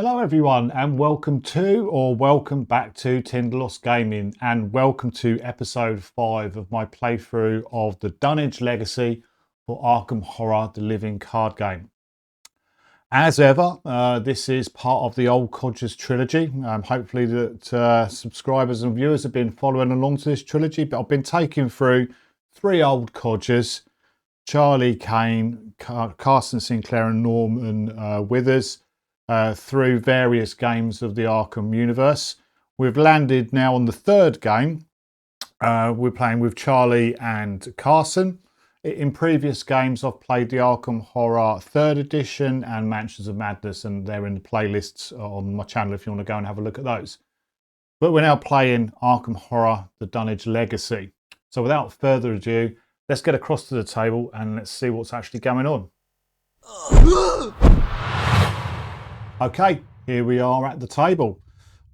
Hello everyone and welcome back to Tinderlost Gaming, and welcome to episode 5 of my playthrough of the Dunwich Legacy for Arkham Horror, the living card game. As ever, this is part of the old Codgers trilogy. Hopefully that subscribers and viewers have been following along to this trilogy, but I've been taking through 3 old Codgers: Charlie, Kane, Carson Sinclair and Norman Withers, through various games of the Arkham universe. We've landed now on the 3rd game. We're playing with Charlie and Carson. In previous games, I've played the Arkham Horror 3rd edition and Mansions of Madness, and they're in the playlists on my channel if you want to go and have a look at those. But we're now playing Arkham Horror, the Dunwich Legacy. So without further ado, let's get across to the table and let's see what's actually going on. Okay, here we are at the table.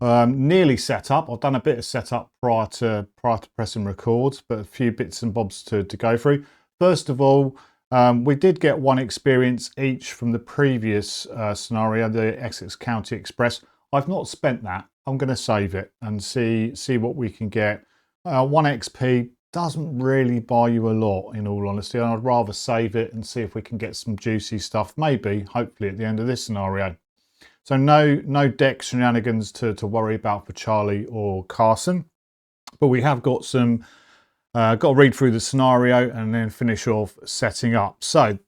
Nearly set up. I've done a bit of setup prior to pressing record, but a few bits and bobs to go through. First of all, we did get 1 experience each from the previous scenario, the Essex County Express. I've not spent that. I'm going to save it and see what we can get. 1 XP doesn't really buy you a lot, in all honesty, and I'd rather save it and see if we can get some juicy stuff, maybe, hopefully, at the end of this scenario. So no deck shenanigans to worry about for Charlie or Carson, but we have got some, got to read through the scenario and then finish off setting up. So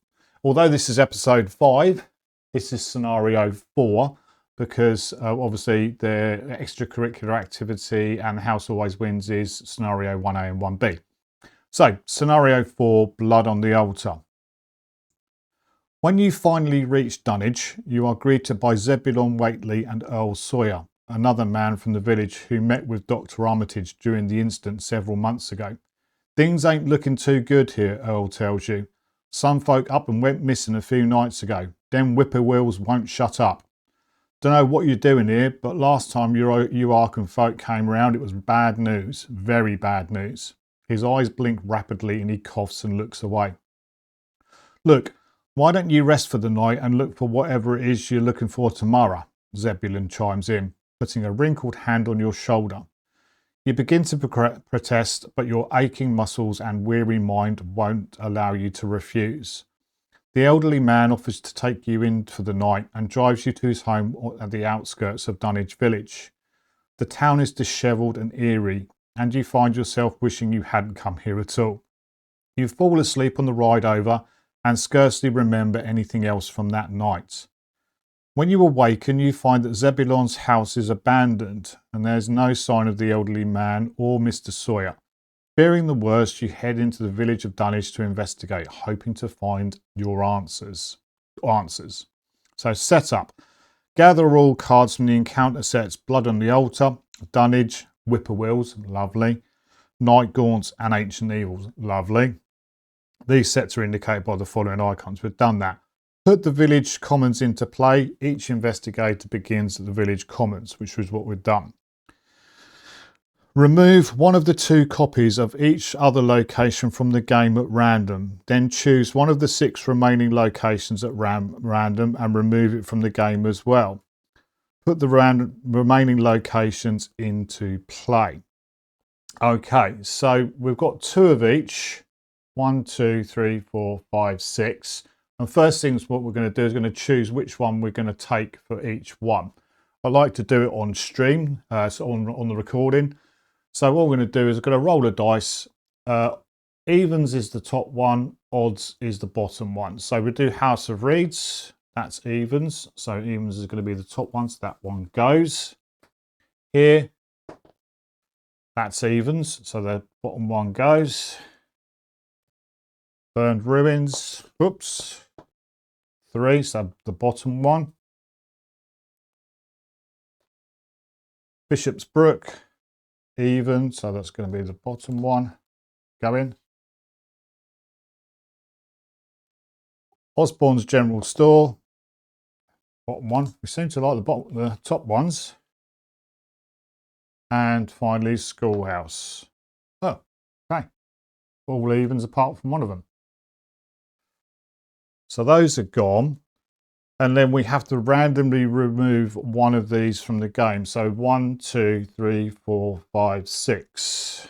although this is episode 5, this is scenario 4, because obviously the extracurricular activity and the house always wins is scenario 1A and 1B. So scenario 4, blood on the altar. When you finally reach Dunwich, you are greeted by Zebulon Whately and Earl Sawyer, another man from the village who met with Dr. Armitage during the incident several months ago. Things ain't looking too good here, Earl tells you. Some folk up and went missing a few nights ago. Them whippoorwills won't shut up. Don't know what you're doing here, but last time you Arkham folk came round, it was bad news, very bad news. His eyes blink rapidly and he coughs and looks away. Look, why don't you rest for the night and look for whatever it is you're looking for tomorrow? Zebulon chimes in, putting a wrinkled hand on your shoulder. You begin to protest, but your aching muscles and weary mind won't allow you to refuse. The elderly man offers to take you in for the night and drives you to his home at the outskirts of Dunwich village. The town is dishevelled and eerie, and you find yourself wishing you hadn't come here at all. You fall asleep on the ride over and scarcely remember anything else from that night. When you awaken, you find that Zebulon's house is abandoned and there's no sign of the elderly man or Mr. Sawyer. Fearing the worst, you head into the village of Dunwich to investigate, hoping to find your answers. So set up. Gather all cards from the encounter sets: Blood on the Altar, Dunwich, Whippoorwills, lovely, Night Gaunts and Ancient Evils, lovely. These sets are indicated by the following icons. We've done that. Put the village commons into play. Each investigator begins at the village commons, which was what we've done. Remove 1 of the 2 copies of each other location from the game at random. Then choose 1 of the 6 remaining locations at random and remove it from the game as well. Put the remaining locations into play. Okay, so we've got 2 of each. 1, 2, 3, 4, 5, 6. And first things what we're going to do is going to choose which one we're going to take for each one. I like to do it on stream, so on the recording. So what we're going to do is we're going to roll a dice. Evens is the top one, odds is the bottom one. So we do House of Reeds, that's evens. So evens is going to be the top one, so that one goes. Here, that's evens, so the bottom one goes. Burned Ruins, oops, 3, so the bottom one. Bishop's Brook, even, so that's going to be the bottom one. Going. Osborne's General Store, bottom one. We seem to like the top ones. And finally, Schoolhouse. Oh, okay. All evens apart from one of them. So those are gone. And then we have to randomly remove one of these from the game. So 1, 2, 3, 4, 5, 6.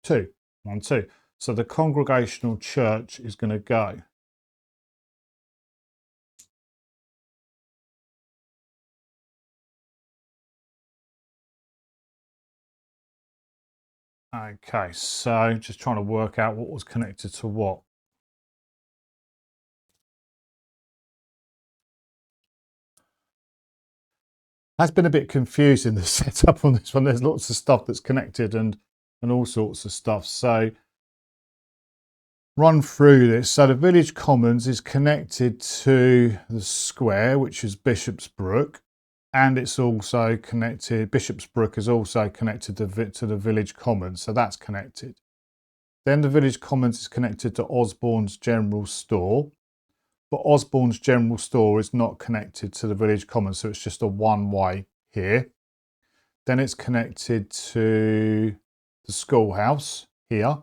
2. 1, 2. So the congregational church is going to go. Okay, so just trying to work out what was connected to what. That's been a bit confusing, the setup on this one. There's lots of stuff that's connected and all sorts of stuff. So run through this. So the village commons is connected to the square, which is Bishopsbrook, and it's also connected. Bishopsbrook is also connected to the village commons, so that's connected. Then the village commons is connected to Osborne's general store, but Osborne's general store is not connected to the village commons, so it's just a one-way here. Then it's connected to the schoolhouse here,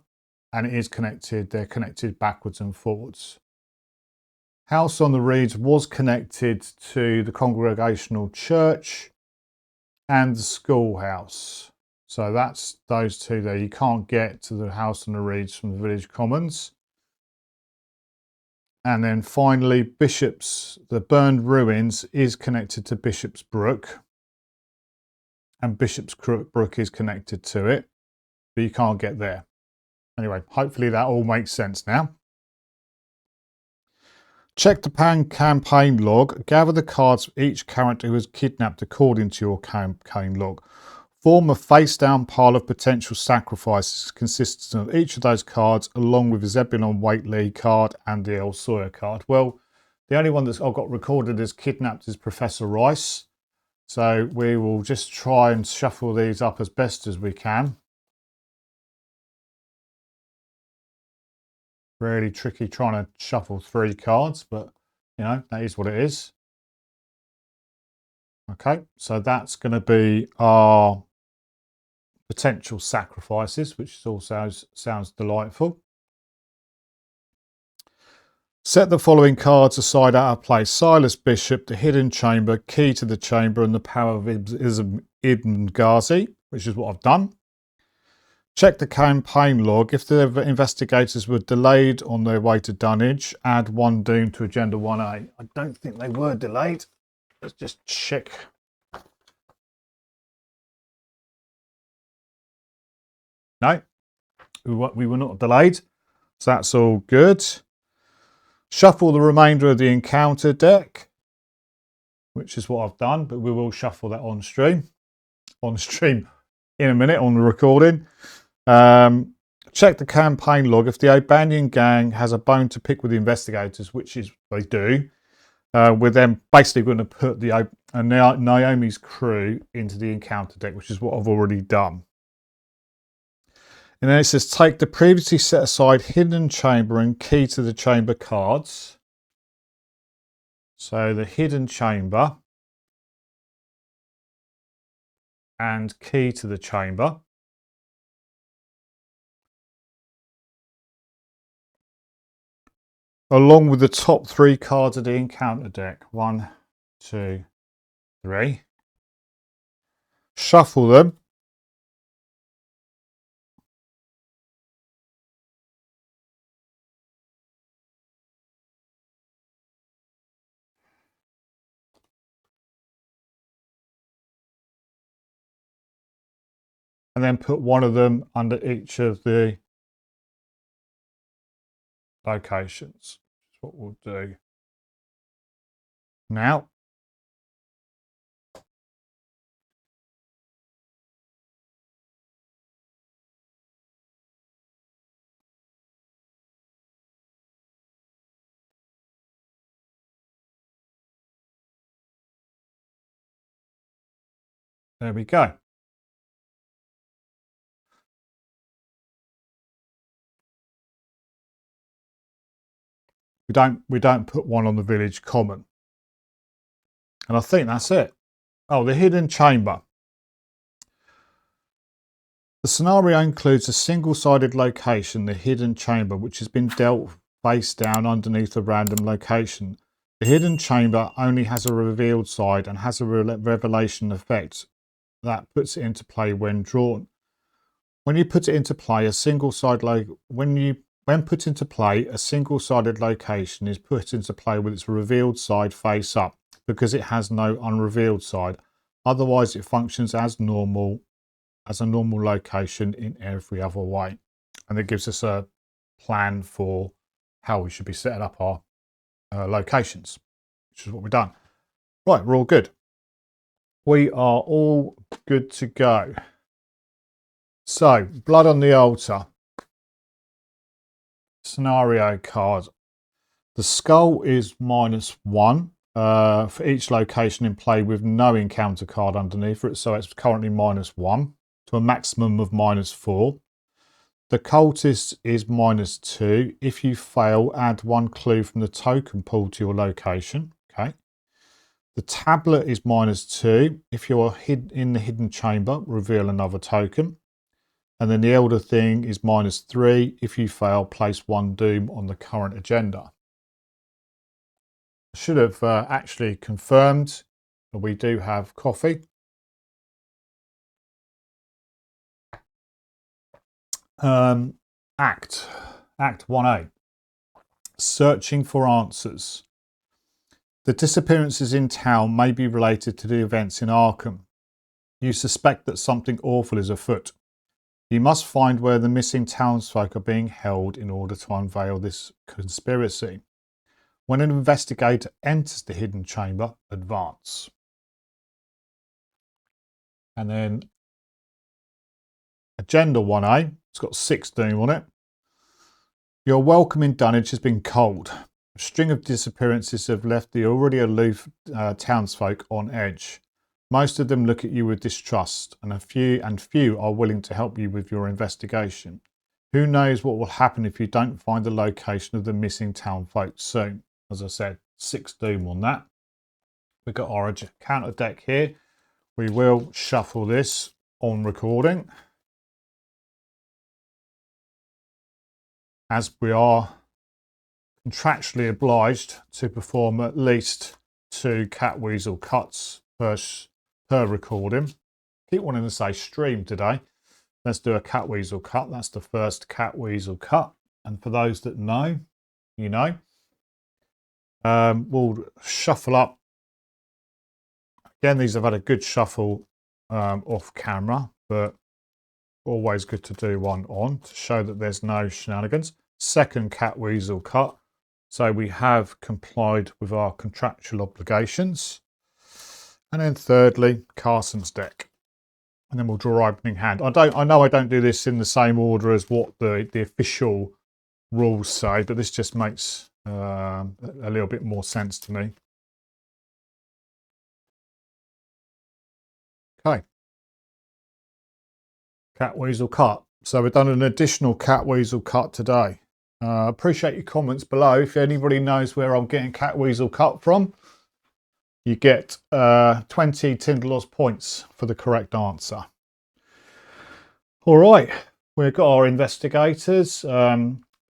and it is connected, they're connected backwards and forwards. House on the Reeds was connected to the congregational church and the schoolhouse. So that's those two there. You can't get to the House on the Reeds from the village commons. And then finally, the burned ruins is connected to Bishopsbrook, and Bishopsbrook is connected to it, but you can't get there. Anyway, hopefully that all makes sense now. Check the campaign log. Gather the cards for each character who was kidnapped according to your campaign log. Form a face-down pile of potential sacrifices consistent of each of those cards, along with the Zebulon Waitley card and the El Sawyer card. Well, the only one that I've got recorded as kidnapped is Professor Rice. So we will just try and shuffle these up as best as we can. Really tricky trying to shuffle 3 cards, but you know, that is what it is. Okay, so that's going to be our potential sacrifices, which also sounds delightful. Set the following cards aside out of place: Silas Bishop, the Hidden Chamber, Key to the Chamber, and the Power of Ibn Ghazi, which is what I've done. Check the campaign log. If the investigators were delayed on their way to Dunwich, add 1 doom to Agenda 1A. I don't think they were delayed. Let's just check. No, we were not delayed. So that's all good. Shuffle the remainder of the encounter deck, which is what I've done, but we will shuffle that on stream in a minute on the recording. Check the campaign log. If the O'Banion gang has a bone to pick with the investigators, which is they do, we're then basically going to put the Naomi's crew into the encounter deck, which is what I've already done. And then it says take the previously set aside Hidden Chamber and Key to the Chamber cards. So the Hidden Chamber and Key to the Chamber. Along with the top 3 cards of the encounter deck. 1, 2, 3. Shuffle them. And then put one of them under each of the locations. That's what we'll do. Now, there we go. We don't put one on the village common. And I think that's it. Oh, the Hidden Chamber. The scenario includes a single-sided location, the Hidden Chamber, which has been dealt face down underneath a random location. The hidden chamber only has a revealed side and has a revelation effect that puts it into play when drawn. When you put it into play, a single-sided when put into play, a single-sided location is put into play with its revealed side face up because it has no unrevealed side. Otherwise, it functions as a normal location in every other way. And it gives us a plan for how we should be setting up our locations, which is what we've done. Right, we're all good. We are all good to go. So, blood on the altar. Scenario card. The skull is -1 for each location in play with no encounter card underneath it. So it's currently -1 to a maximum of -4. The cultist is -2. If you fail, add 1 clue from the token pool to your location. Okay. The tablet is -2. If you are in the hidden chamber, reveal another token. And then the elder thing is -3. If you fail, place 1 doom on the current agenda. I should have actually confirmed that we do have coffee. Act 1A. Searching for answers. The disappearances in town may be related to the events in Arkham. You suspect that something awful is afoot. You must find where the missing townsfolk are being held in order to unveil this conspiracy. When an investigator enters the hidden chamber, advance. And then Agenda 1A, it's got 6 doom on it. Your welcome in Dunwich has been cold. A string of disappearances have left the already aloof townsfolk on edge. Most of them look at you with distrust, and few are willing to help you with your investigation. Who knows what will happen if you don't find the location of the missing townfolk soon? As I said, 6 doom on that. We've got our counter deck here. We will shuffle this on recording, as we are contractually obliged to perform at least 2 cat weasel cuts per recording. Keep wanting to say stream today. Let's do a cat weasel cut. That's the first cat weasel cut. And for those that know, you know. We'll shuffle up. Again, these have had a good shuffle off camera, but always good to do one on to show that there's no shenanigans. Second cat weasel cut. So we have complied with our contractual obligations. And then thirdly, Carson's deck. And then we'll draw opening hand. I know I don't do this in the same order as what the official rules say, but this just makes a little bit more sense to me. Okay. Cat weasel cut. So we've done an additional cat weasel cut today. Appreciate your comments below. If anybody knows where I'm getting cat weasel cut from, you get 20 Tinderloss points for the correct answer. All right, we've got our investigators.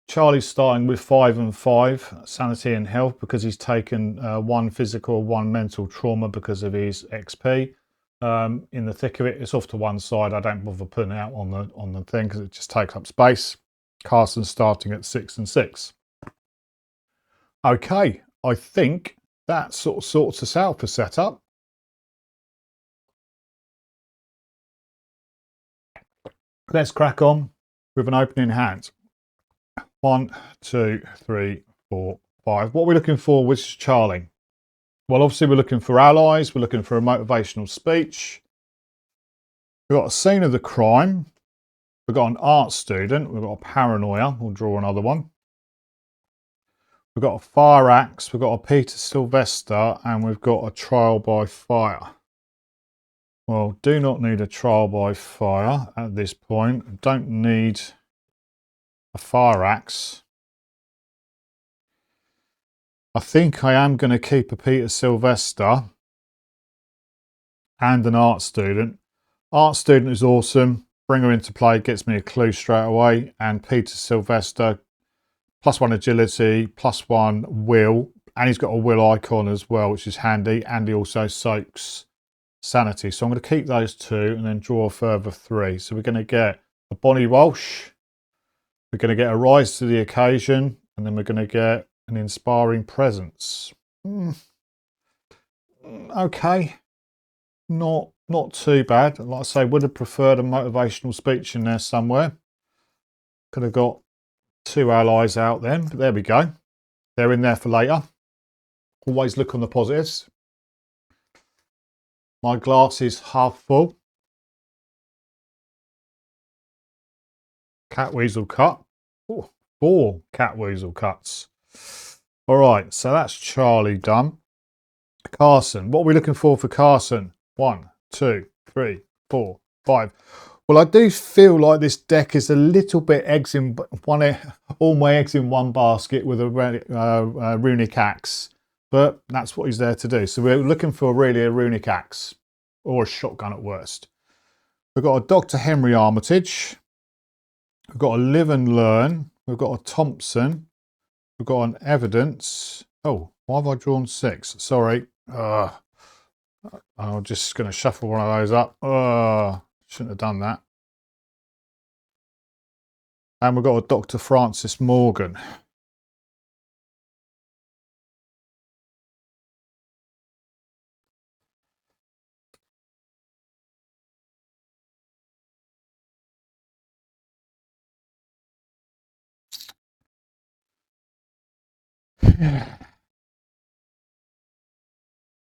Charlie's starting with 5 and 5, sanity and health, because he's taken 1 physical, 1 mental trauma because of his XP. In the thick of it, it's off to one side. I don't bother putting it out on the thing because it just takes up space. Carson's starting at 6 and 6. Okay, I think that sort of sorts us out for setup. Let's crack on with an opening hand. 1, 2, 3, 4, 5. What are we looking for with Charlie? Well, obviously we're looking for allies. We're looking for a motivational speech. We've got a scene of the crime. We've got an art student. We've got a paranoia. We'll draw another one. We've got a fire axe. We've got a Peter Sylvester. And we've got a trial by fire. Well, do not need a trial by fire at this point. Don't need a fire axe. I think I am going to keep a Peter Sylvester and an art student. Art student is awesome. Bring her into play, gets me a clue straight away. And Peter Sylvester, +1 agility, +1 will, And he's got a will icon as well, which is handy. And he also soaks sanity. So I'm going to keep those 2 and then draw a further 3. So we're going to get a Bonnie Walsh. We're going to get a rise to the occasion. And then we're going to get an inspiring presence. Okay. Not too bad. Like I say, would have preferred a motivational speech in there somewhere. Could have got 2 allies out then, but there we go. They're in there for later. Always look on the positives. My glass is half full. Cat weasel cut. Ooh, 4 cat weasel cuts. All right, so that's Charlie done. Carson, what are we looking for Carson? 1, 2, 3, 4, 5. Well, I do feel like this deck is a little bit all my eggs in one basket with a runic axe, but that's what he's there to do. So we're looking for really a runic axe or a shotgun at worst. We've got a Dr. Henry Armitage. We've got a Live and Learn. We've got a Thompson. We've got an Evidence. Oh, why have I drawn 6? Sorry. I'm just going to shuffle one of those up. Shouldn't have done that. And we've got a Dr. Francis Morgan.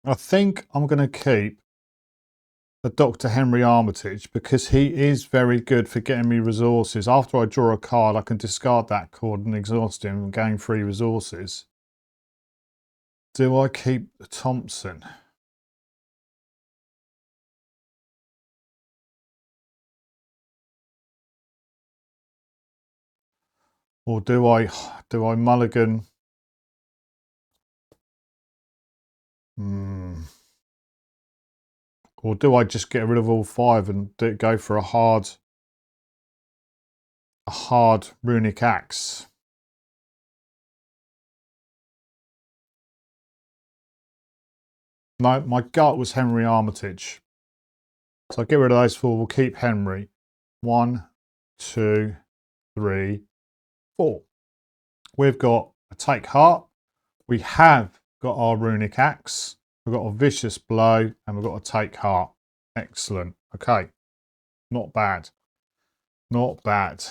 I think I'm going to keep the Dr. Henry Armitage because he is very good for getting me resources. After I draw a card, I can discard that card and exhaust him and gain 3 resources. Do I keep the Thompson? Or do I mulligan? Or do I just get rid of all 5 and go for a hard runic axe? No, my gut was Henry Armitage. So I'll get rid of those 4. We'll keep Henry. 1, 2, 3, 4. We've got a Take Heart. We have got our runic axe. We've got a Vicious Blow and we've got a Take Heart. Excellent. Okay. Not bad. Not bad.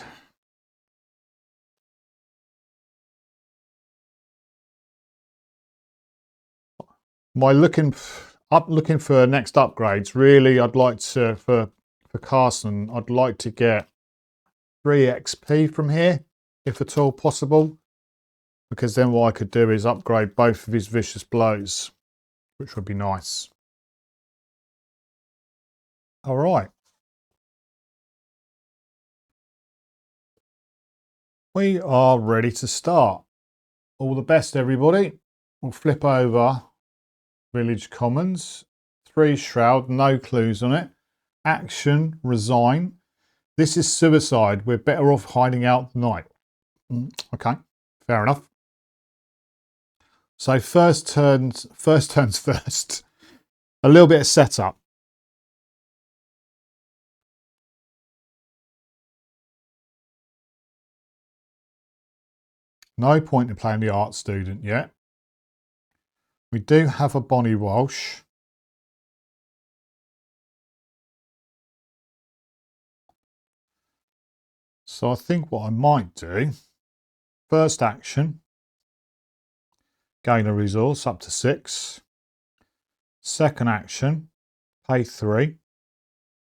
Looking for next upgrades. Really, I'd like to, for Carson, I'd like to get 3 XP from here, if at all possible. Because then what I could do is upgrade both of his Vicious Blows, which would be nice. All right. We are ready to start. All the best, everybody. We'll flip over Village Commons. 3 Shroud, no clues on it. Action, Resign. This is suicide. We're better off hiding out tonight. Okay, fair enough. So first turns first. A little bit of setup. No point in playing the art student yet. We do have a Bonnie Walsh. So I think what I might do, first action, gain a resource up to 6. Second action, pay 3,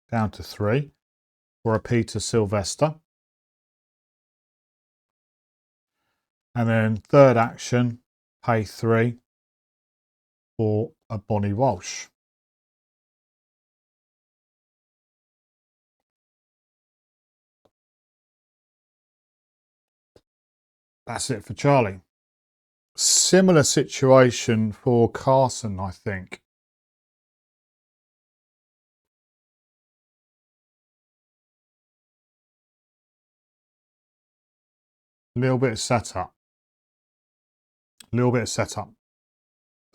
down to 3, for a Peter Sylvester. And then third action, pay 3 for a Bonnie Walsh. That's it for Charlie. Similar situation for Carson, I think. A little bit of setup.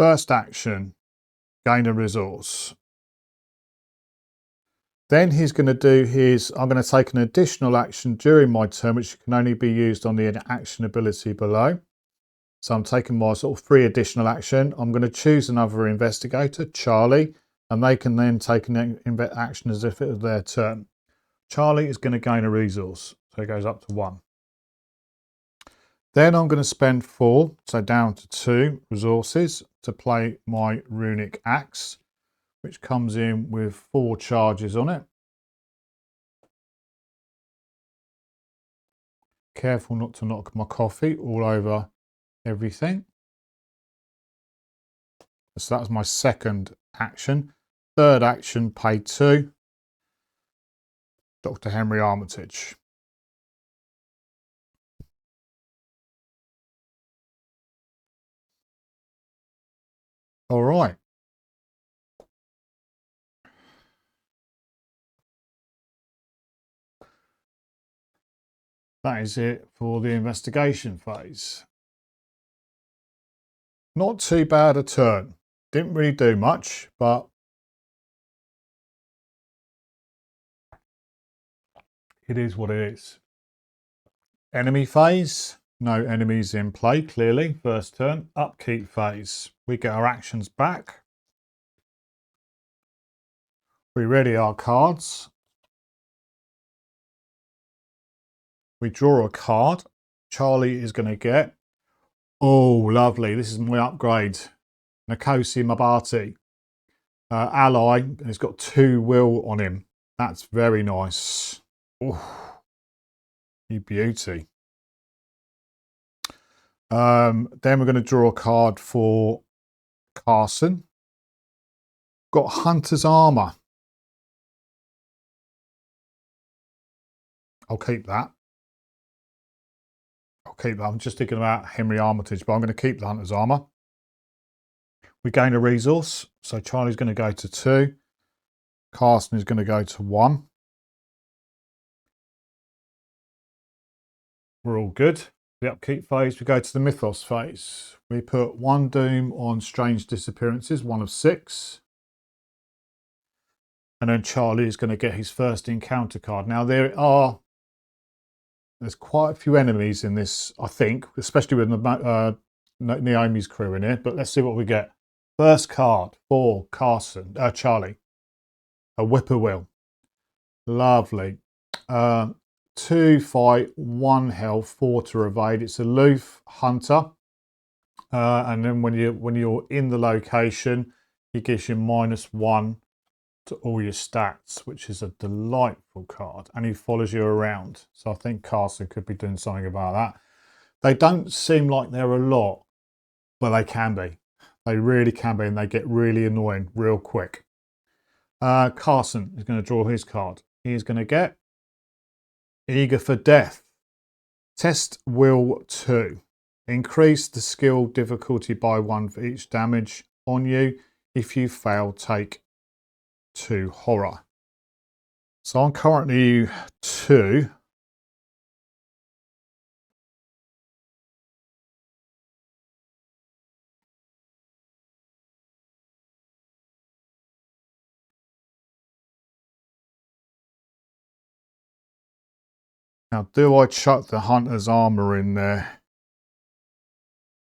First action, gain a resource. Then he's going to do I'm going to take an additional action during my turn, which can only be used on the action ability below. So I'm taking my sort of 3 additional action. I'm going to choose another investigator, Charlie, and they can then take an action as if it was their turn. Charlie is going to gain a resource, so it goes up to 1. Then I'm going to spend 4, so down to 2 resources to play my runic axe, which comes in with 4 charges on it. Careful not to knock my coffee all over everything. So that's my second action. Third action, pay 2. Dr. Henry Armitage. All right. That is it for the investigation phase. Not too bad a turn. Didn't really do much, but it is what it is. Enemy phase. No enemies in play, clearly. First turn. Upkeep phase. We get our actions back. We ready our cards. We draw a card. Charlie is going to get... Oh, lovely. This is my upgrade. Nakosi Mabati. Ally has got 2 will on him. That's very nice. Oh, you beauty. Then we're going to draw a card for Carson. Got Hunter's Armour. I'll keep that. I'll keep that. I'm just thinking about Henry Armitage, but I'm going to keep the Hunter's Armour. We gain a resource. So Charlie's going to go to 2. Carson is going to go to 1. We're all good. The upkeep phase, we go to the mythos phase. We put 1 doom on strange disappearances, 1 of 6. And then Charlie is going to get his first encounter card. Now there's quite a few enemies in this, I think, especially with Naomi's crew in here. But let's see what we get. First card for Charlie. A whippoorwill. Lovely. 2 fight, 1 health, 4 to evade. It's aloof hunter. And then when you're in the location, he gives you -1 to all your stats, which is a delightful card, and he follows you around. So I think Carson could be doing something about that. They don't seem like they're a lot, but they can be. They really can be, and they get really annoying real quick. Carson is going to draw his card. He's going to get Eager for Death. Test Will 2. Increase the skill difficulty by 1 for each damage on you. If you fail, take 2 horror. So I'm currently 2. Now, do I chuck the Hunter's Armour in there?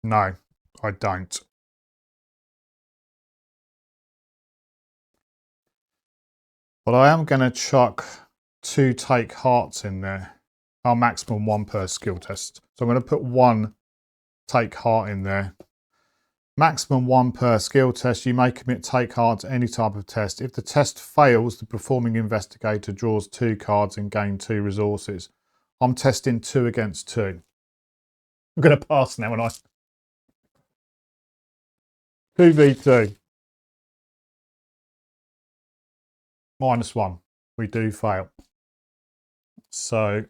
No, I don't. But I am going to chuck 2 take hearts in there. Our maximum 1 per skill test. So I'm going to put 1 take heart in there. Maximum 1 per skill test. You may commit take heart to any type of test. If the test fails, the performing investigator draws 2 cards and gain 2 resources. I'm testing 2 against 2. I'm going to pass now, and I 2v2. -1. We do fail. So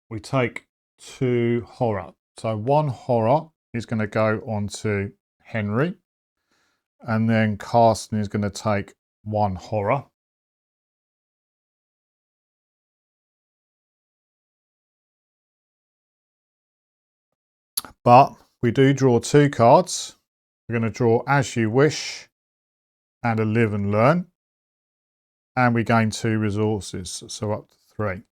we take 2 horror. So 1 horror is going to go on to Henry. And then Carson is going to take 1 horror. But we do draw 2 cards. We're going to draw As You Wish and a Live and Learn. And we gain 2 resources, so up to 3.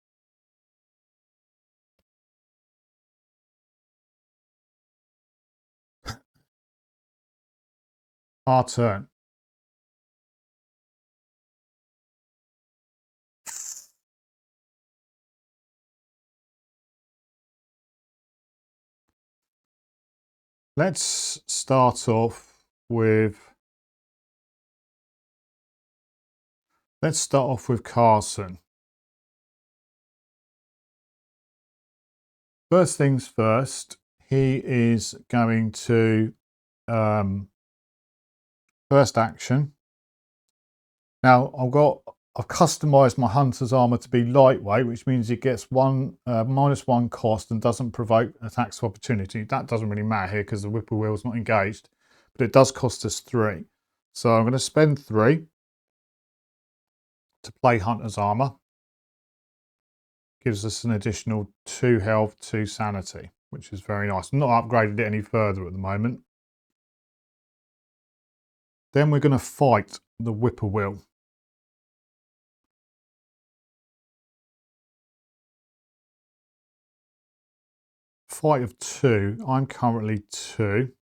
Our turn. Let's start off with Carson. First things first, he is going to first action. Now I've customized my hunter's armor to be lightweight, which means it gets -1 cost and doesn't provoke attacks of opportunity. That doesn't really matter here because the whippoorwill is not engaged, but it does cost us 3. So I'm going to spend 3 to play hunter's armor. Gives us an additional 2 health, 2 sanity, which is very nice. I'm not upgraded it any further at the moment. Then we're going to fight the whippoorwill. Fight of 2. I'm currently 2.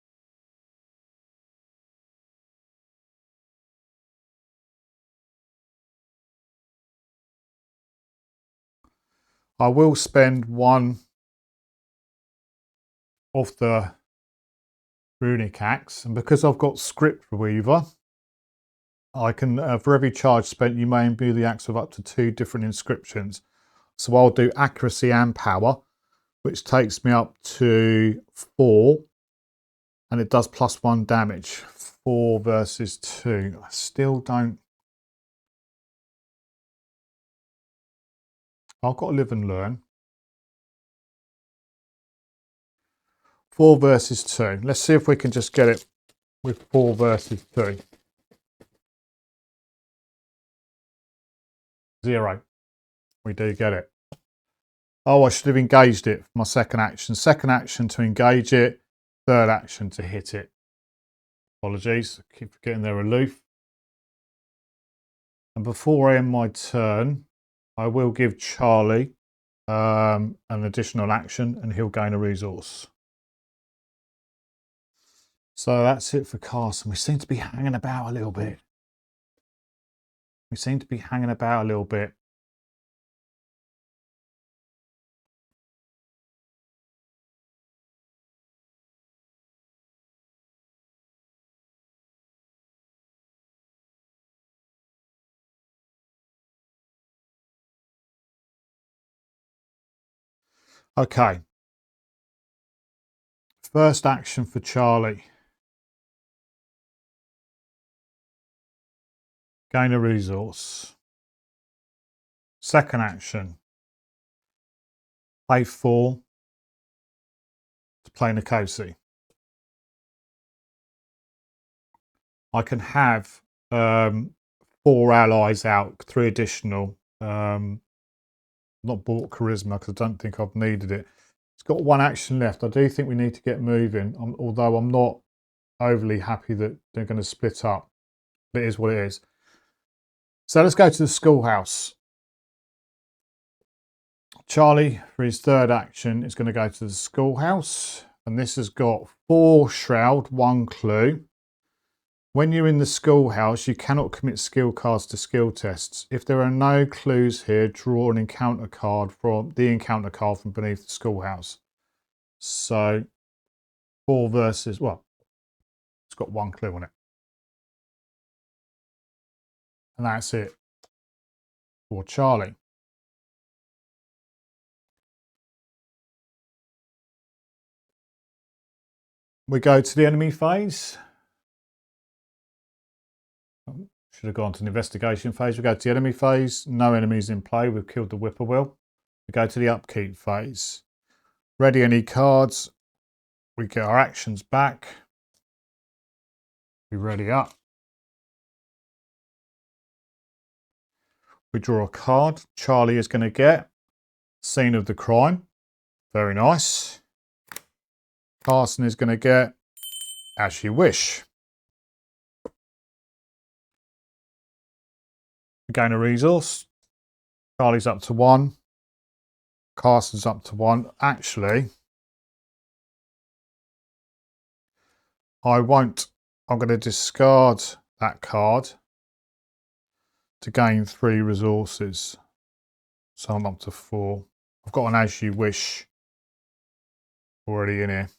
I will spend 1 of the runic axe, and because I've got script weaver, I can for every charge spent you may imbue the axe with up to 2 different inscriptions. So I'll do accuracy and power, which takes me up to 4, and it does +1 damage. 4 versus 2. I still don't. I've got to live and learn. 4 versus 2. Let's see if we can just get it with 4 versus 2. 0. We do get it. Oh, I should have engaged it for my second action. Second action to engage it. Third action to hit it. Apologies. I keep forgetting they're aloof. And before I end my turn, I will give Charlie an additional action and he'll gain a resource. So that's it for Carson. We seem to be hanging about a little bit. Okay. First action for Charlie. Gain a resource. Second action. Play 4 to play Nicosi. I can have 4 allies out, 3 additional. Not bought charisma because I don't think I've needed it. It's got 1 action left. I do think we need to get moving, although I'm not overly happy that they're going to split up. But it is what it is. So let's go to the schoolhouse. Charlie, for his third action, is going to go to the schoolhouse. And this has got 4 shroud, 1 clue. When you're in the schoolhouse, you cannot commit skill cards to skill tests. If there are no clues here, draw an encounter card from beneath the schoolhouse. So 4 versus, well, it's got 1 clue on it. And that's it for Charlie. We go to the enemy phase. Should have gone to the investigation phase. We go to the enemy phase. No enemies in play. We've killed the whippoorwill. We go to the upkeep phase. Ready any cards. We get our actions back. We ready up. We draw a card. Charlie is going to get Scene of the Crime. Very nice. Carson is going to get As You Wish. Gain a resource. Charlie's up to 1. Carson's up to 1. Actually, I won't. I'm going to discard that card to gain 3 resources. So I'm up to 4. I've got an As You Wish already in here.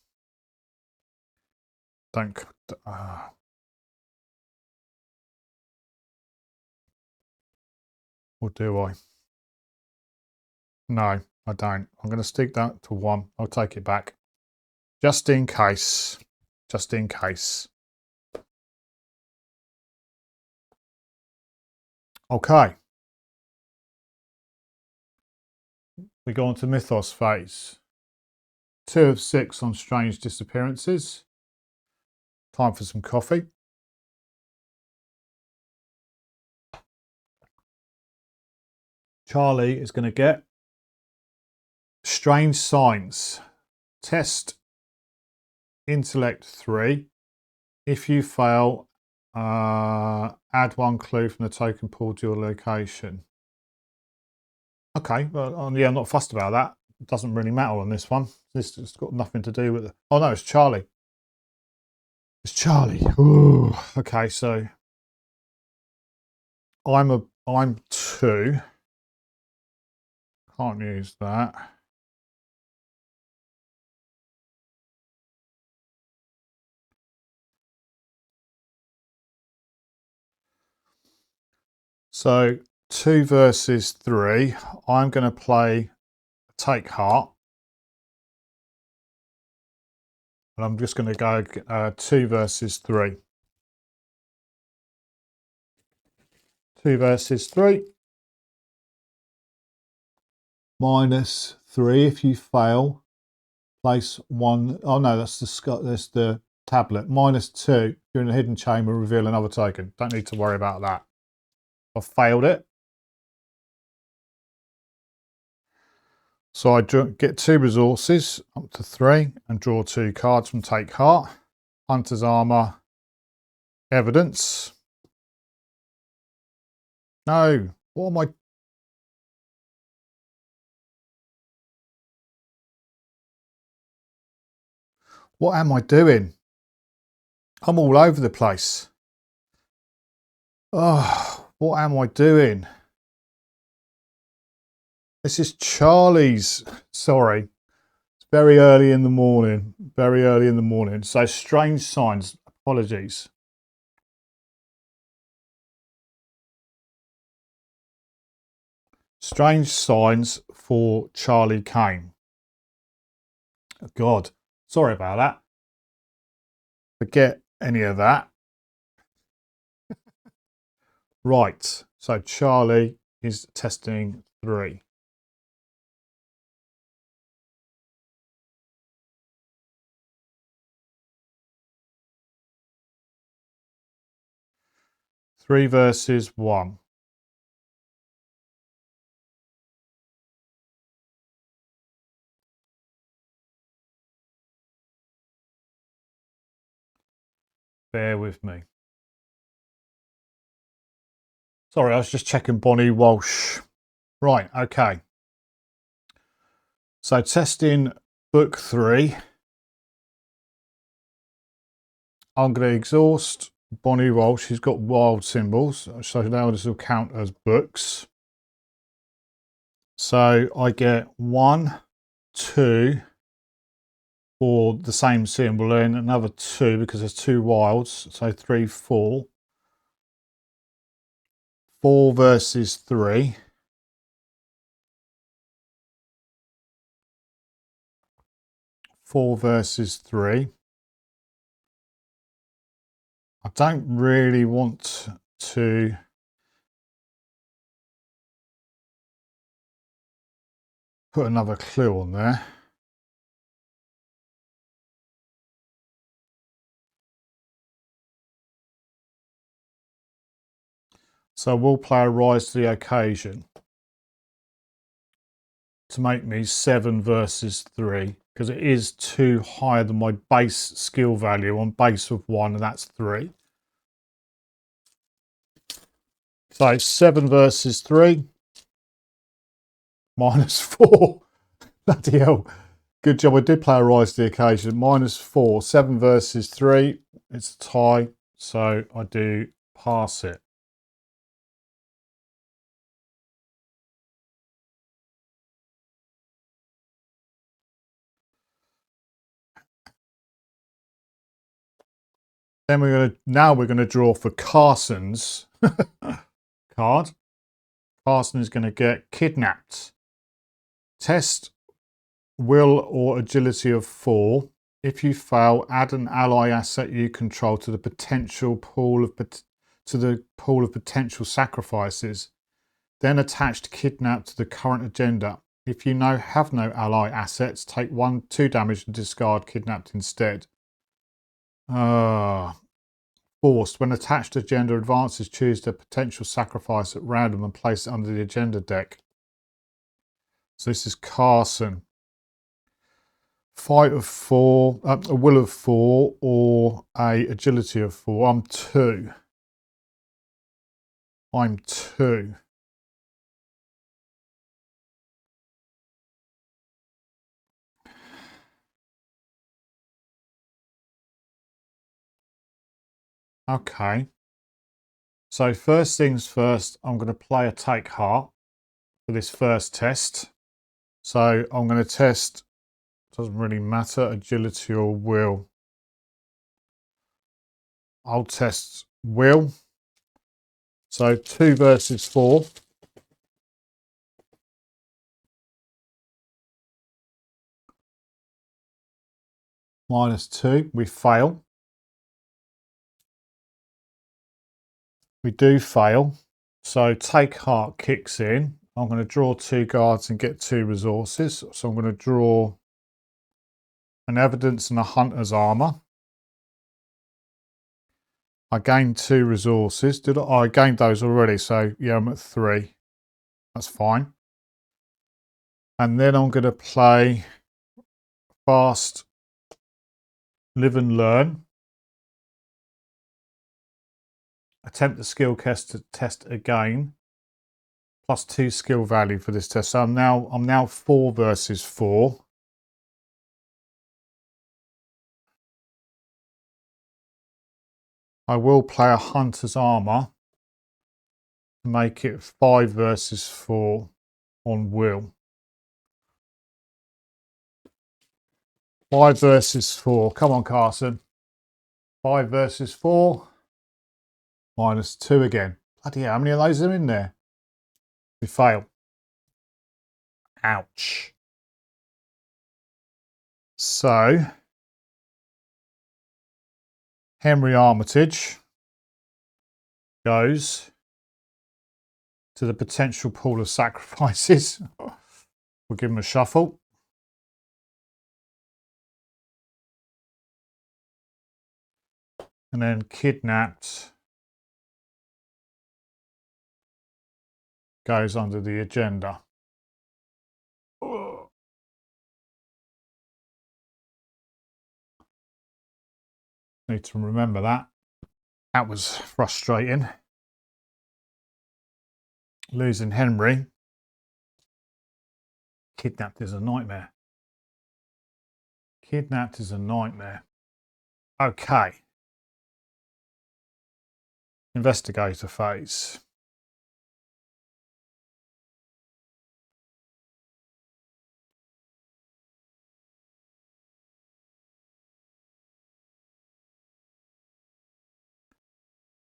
Or do I? No, I don't. I'm going to stick that to 1. I'll take it back. Just in case. Just in case. Okay. We go on to Mythos phase. 2 of 6 on strange disappearances. Time for some coffee. Charlie is going to get Strange Signs. Test Intellect 3. If you fail, add 1 clue from the token pool to your location. Okay, well, yeah, I'm not fussed about that. It doesn't really matter on this one. This has got nothing to do with it. Oh no, it's Charlie. It's Charlie. Ooh. Okay, so I'm 2. Can't use that. So 2 versus 3. I'm going to play Take Heart. And I'm just going to go 2 versus 3. 2 versus 3. -3 if you fail. Place 1. Oh no, that's the tablet. -2. You're in a hidden chamber. Reveal another token. Don't need to worry about that. I've failed it. So I get 2 resources up to 3 and draw 2 cards from Take Heart. Hunter's Armor. Evidence. No. What am I? What am I doing? I'm all over the place. Oh, what am I doing? This is Charlie's. Sorry. It's very early in the morning. Very early in the morning. So Strange Signs. Apologies. Strange Signs for Charlie Kane. God. Sorry about that. Forget any of that. Right. So Charlie is testing 3. Three versus 1. Bear with me. Sorry, I was just checking Bonnie Walsh. Right, okay. So testing book 3. I'm going to exhaust Bonnie Walsh. She's got wild symbols. So now this will count as books. So I get 1, 2 for the same symbol, and another 2 because there's 2 wilds. So 3, 4. 4 versus 3. 4 versus 3. I don't really want to put another clue on there. So we'll play a Rise to the Occasion to make me 7 versus 3. because it is 2 higher than my base skill value on base of 1, and that's 3. So 7 versus 3, -4. Bloody hell. Good job. I did play a rise to the occasion. -4. 7 versus 3. It's a tie. So I do pass it. Then we're going to draw for Carson's card. Carson is going to get kidnapped. Test will or agility of 4. If you fail, add an ally asset you control to the pool of potential sacrifices. Then attach kidnap to the current agenda. If you have no ally assets, take 2 damage and discard kidnapped instead. Forced. When attached agenda advances, choose the potential sacrifice at random and place it under the agenda deck. So this is Carson. Fight of 4, a will of 4, or a agility of 4. I'm 2. I'm 2. Okay. So first things first, I'm going to play a take heart for this first test. So I'm going to test, doesn't really matter, agility or will. I'll test will. So 2 versus 4. -2, we fail. We do fail. So take heart kicks in. I'm going to draw 2 cards and get 2 resources. So I'm going to draw an evidence and a hunter's armor. I gained 2 resources. I gained those already, so yeah, I'm at 3. That's fine. And then I'm going to play fast live and learn. Attempt the skill test again. +2 skill value for this test. So I'm now 4 versus 4. I will play a hunter's armor to make it 5 versus 4 on will. 5 versus 4. Come on, Carson. 5 versus 4. -2 again. Bloody hell, how many of those are in there? We fail. Ouch. So, Henry Armitage goes to the potential pool of sacrifices. We'll give him a shuffle. And then kidnapped goes under the agenda. Need to remember that. That was frustrating. Losing Henry. Kidnapped is a nightmare. Kidnapped is a nightmare. Okay. Investigator phase.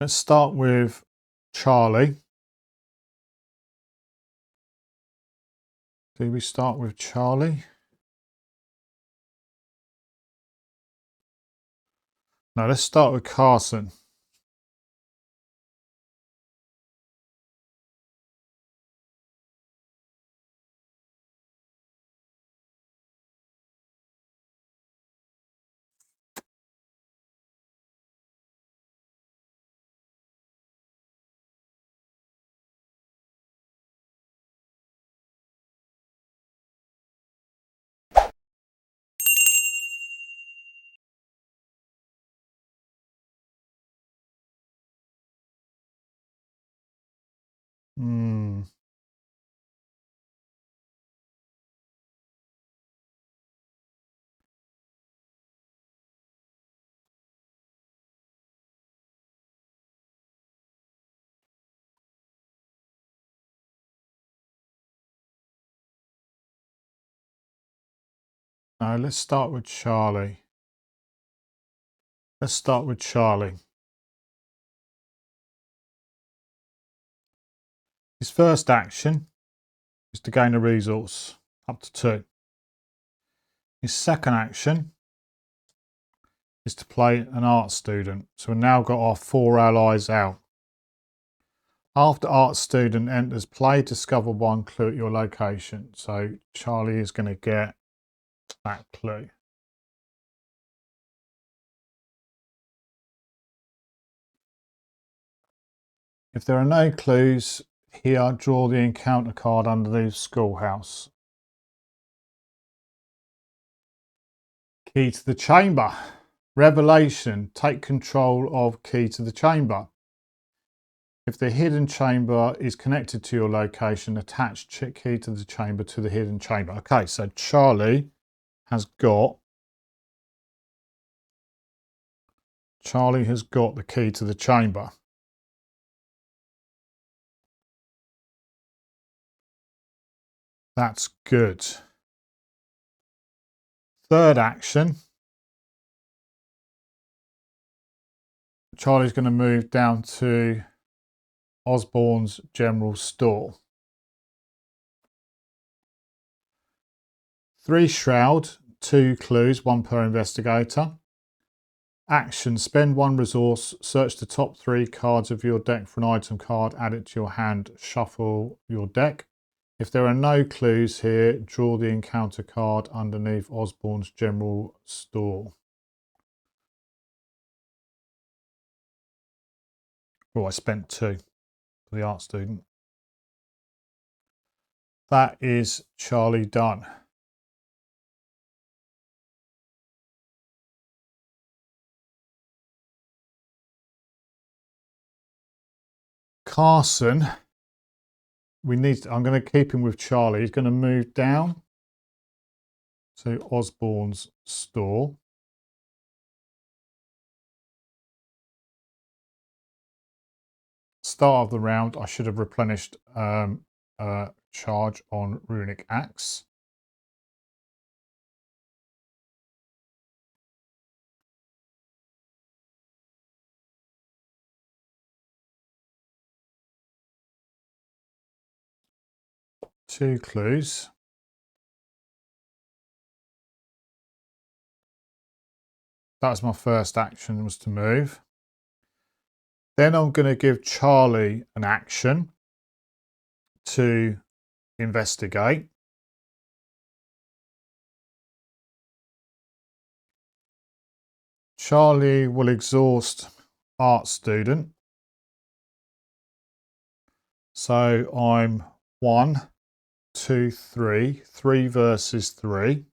Let's start with Charlie. Do we start with Charlie? No, let's start with Carson. No, let's start with Charlie. Let's start with Charlie. His first action is to gain a resource, up to 2. His second action is to play an art student. So we've now got our 4 allies out. After art student enters play, discover 1 clue at your location. So Charlie is going to get that clue. If there are no clues here, draw the encounter card underneath schoolhouse. Key to the chamber. Revelation. Take control of key to the chamber. If the hidden chamber is connected to your location, attach key to the chamber to the hidden chamber. Okay, so Charlie has got the key to the chamber. That's good. Third action. Charlie's going to move down to Osborne's general store. 3 shroud, 2 clues, 1 per investigator. Action, spend 1 resource, search the top 3 cards of your deck for an item card, add it to your hand, shuffle your deck. If there are no clues here, draw the encounter card underneath Osborne's general store. Oh, I spent 2 for the art student. That is Charlie done. Carson, I'm going to keep him with Charlie. He's going to move down to Osborne's store. Start of the round, I should have replenished charge on Runic Axe. Two clues. That was my first action, was to move. Then I'm going to give Charlie an action to investigate. Charlie will exhaust art student. So I'm 1, 2, 3, 3 versus 3.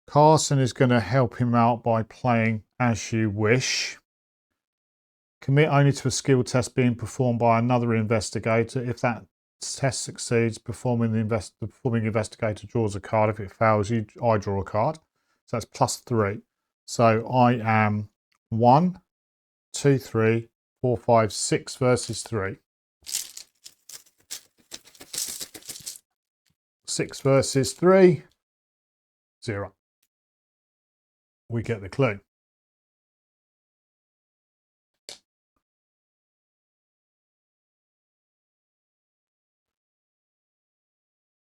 Carson is going to help him out by playing As You Wish. Commit only to a skill test being performed by another investigator. If that test succeeds, the performing investigator draws a card. If it fails, I draw a card. So that's +3. So I am 1, 2, 3, 4, 5, 6 versus 3. 6 versus 3, 0. We get the clue.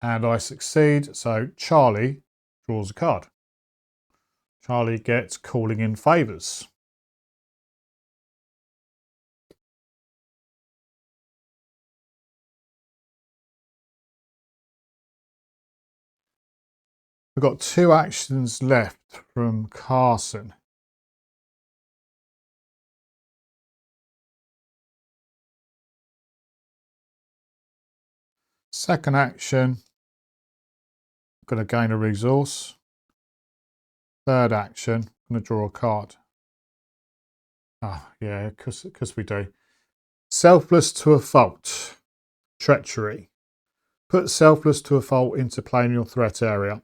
And I succeed, so Charlie draws a card. Charlie gets Calling in Favours. We've got 2 actions left from Carson. Second action, I'm going to gain a resource. Third action, I'm going to draw a card. Ah, yeah, because we do. Selfless to a fault. Treachery. Put selfless to a fault into play in your threat area.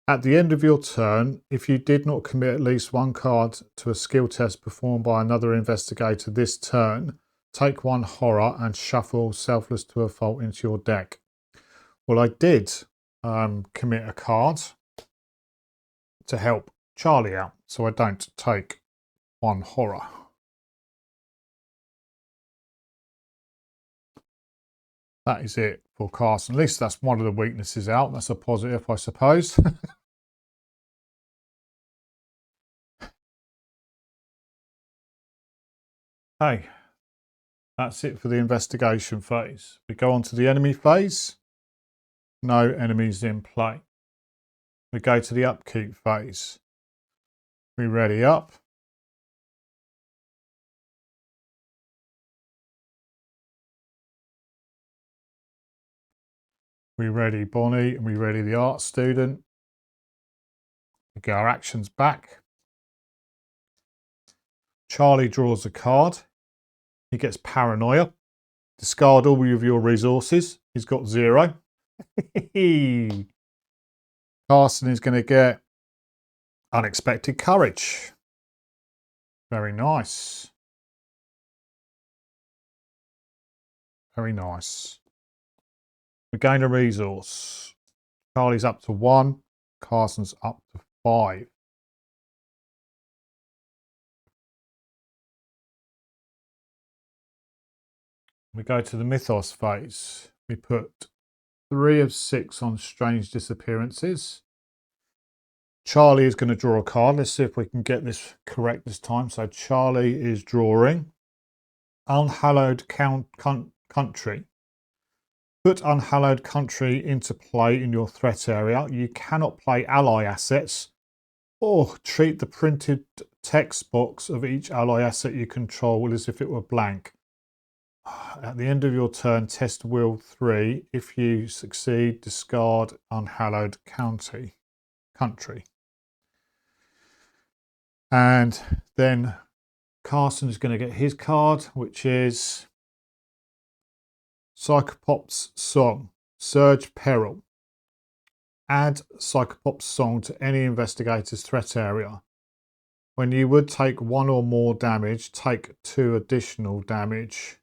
At the end of your turn, if you did not commit at least one card to a skill test performed by another investigator this turn, take one horror and shuffle selfless to a fault into your deck. Well, I did commit a card to help Charlie out, so I don't take one horror. That is it for Carson. At least that's one of the weaknesses out. That's a positive, I suppose. Hey, that's it for the investigation phase. We go on to the enemy phase. No enemies in play. We go to the upkeep phase. We ready up. We ready Bonnie and we ready the art student. We get our actions back. Charlie draws a card. He gets paranoia. Discard all of your resources. He's got 0. Carson is going to get unexpected courage. Very nice. Very nice. We gain a resource. Charlie's up to 1. Carson's up to 5. We go to the mythos phase. We put 3 of 6 on strange disappearances. Charlie is going to draw a card. Let's see if we can get this correct this time. So Charlie is drawing Unhallowed Country. Put Unhallowed Country into play in your threat area. You cannot play ally assets or treat the printed text box of each ally asset you control as if it were blank. At the end of your turn, test wheel 3. If you succeed, discard Unhallowed Country. And then Carson is going to get his card, which is Psychopop's Song, Surge Peril. Add Psychopop's Song to any investigator's threat area. When you would take 1 or more damage, take 2 additional damage.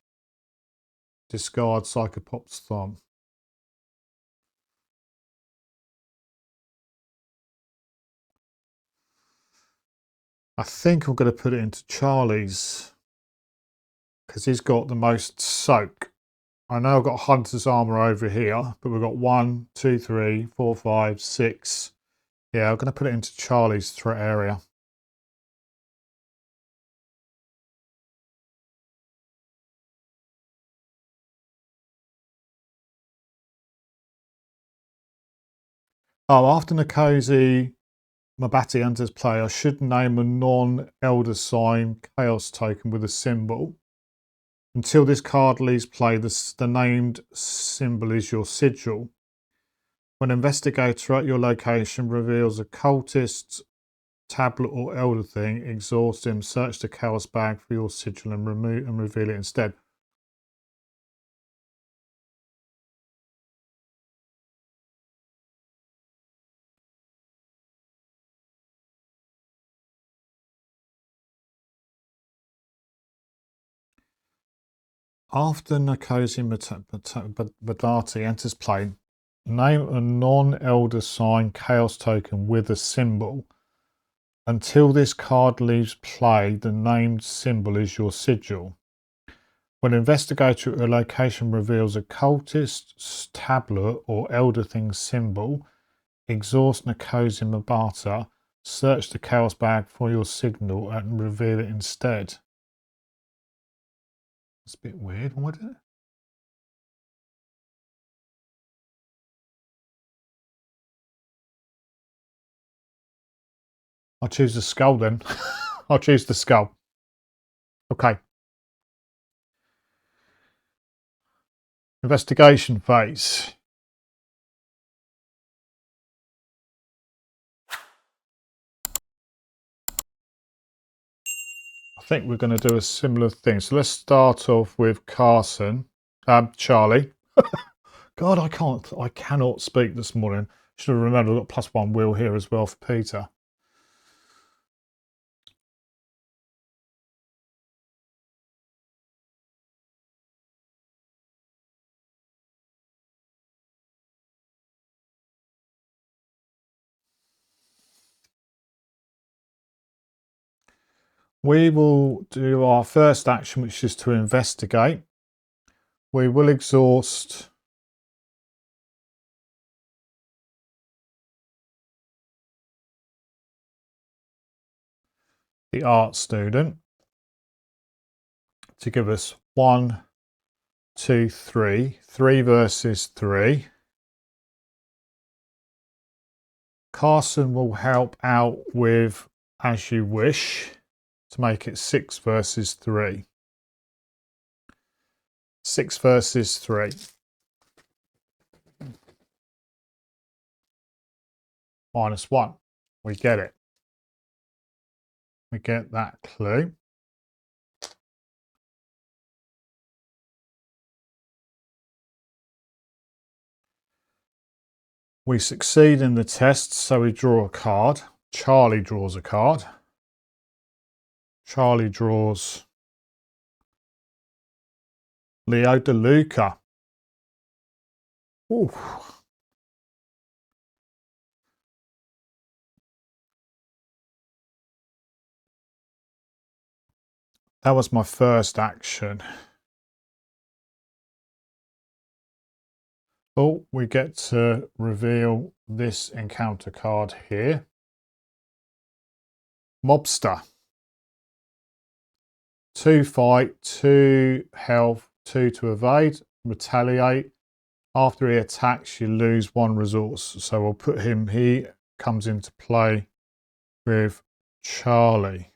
Discard Psychopop's Thumb. I think I'm going to put it into Charlie's because he's got the most soak. I know I've got Hunter's Armour over here, but we've got 1, 2, 3, 4, 5, 6. Yeah, I'm going to put it into Charlie's threat area. Oh, after Nkosi Mabati enters play, I should name a non-Elder Sign Chaos token with a symbol. Until this card leaves play, the named symbol is your sigil. When an investigator at your location reveals a cultist, tablet or elder thing, exhaust him, search the chaos bag for your sigil and reveal it instead. After Nkosi Badati enters play, name a non-Elder Sign Chaos token with a symbol. Until this card leaves play, the named symbol is your sigil. When an investigator at a location reveals a cultist, tablet, or elder thing symbol, exhaust Nkosi Mabata, search the chaos bag for your signal and reveal it instead. It's a bit weird. What is it? I'll choose the skull then. I'll choose the skull. Okay. Investigation phase. I think we're going to do a similar thing. So let's start off with Charlie. God, I cannot speak this morning. Should have remembered I've got +1 will here as well for Peter. We will do our first action, which is to investigate. We will exhaust the art student to give us 1, 2, 3. 3 versus 3. Carson will help out with As You Wish to make it 6 versus 3. 6 versus 3. -1. We get it. We get that clue. We succeed in the test, so we draw a card. Charlie draws a card. Charlie draws Leo De Luca. Ooh. That was my first action. Oh, we get to reveal this encounter card here. Mobster. 2 fight, 2 health, 2 to evade, retaliate. After he attacks, you lose 1 resource. So we'll put him, he comes into play with Charlie.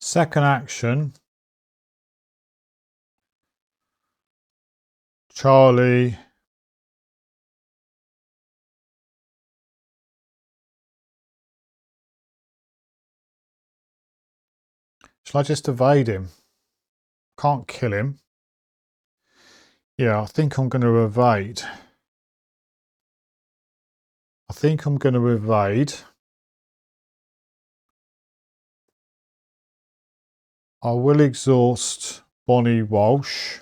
Second action, Charlie shall I just evade him? Can't kill him. Yeah, I think I'm going to evade. I think I'm going to evade. I will exhaust Bonnie Walsh.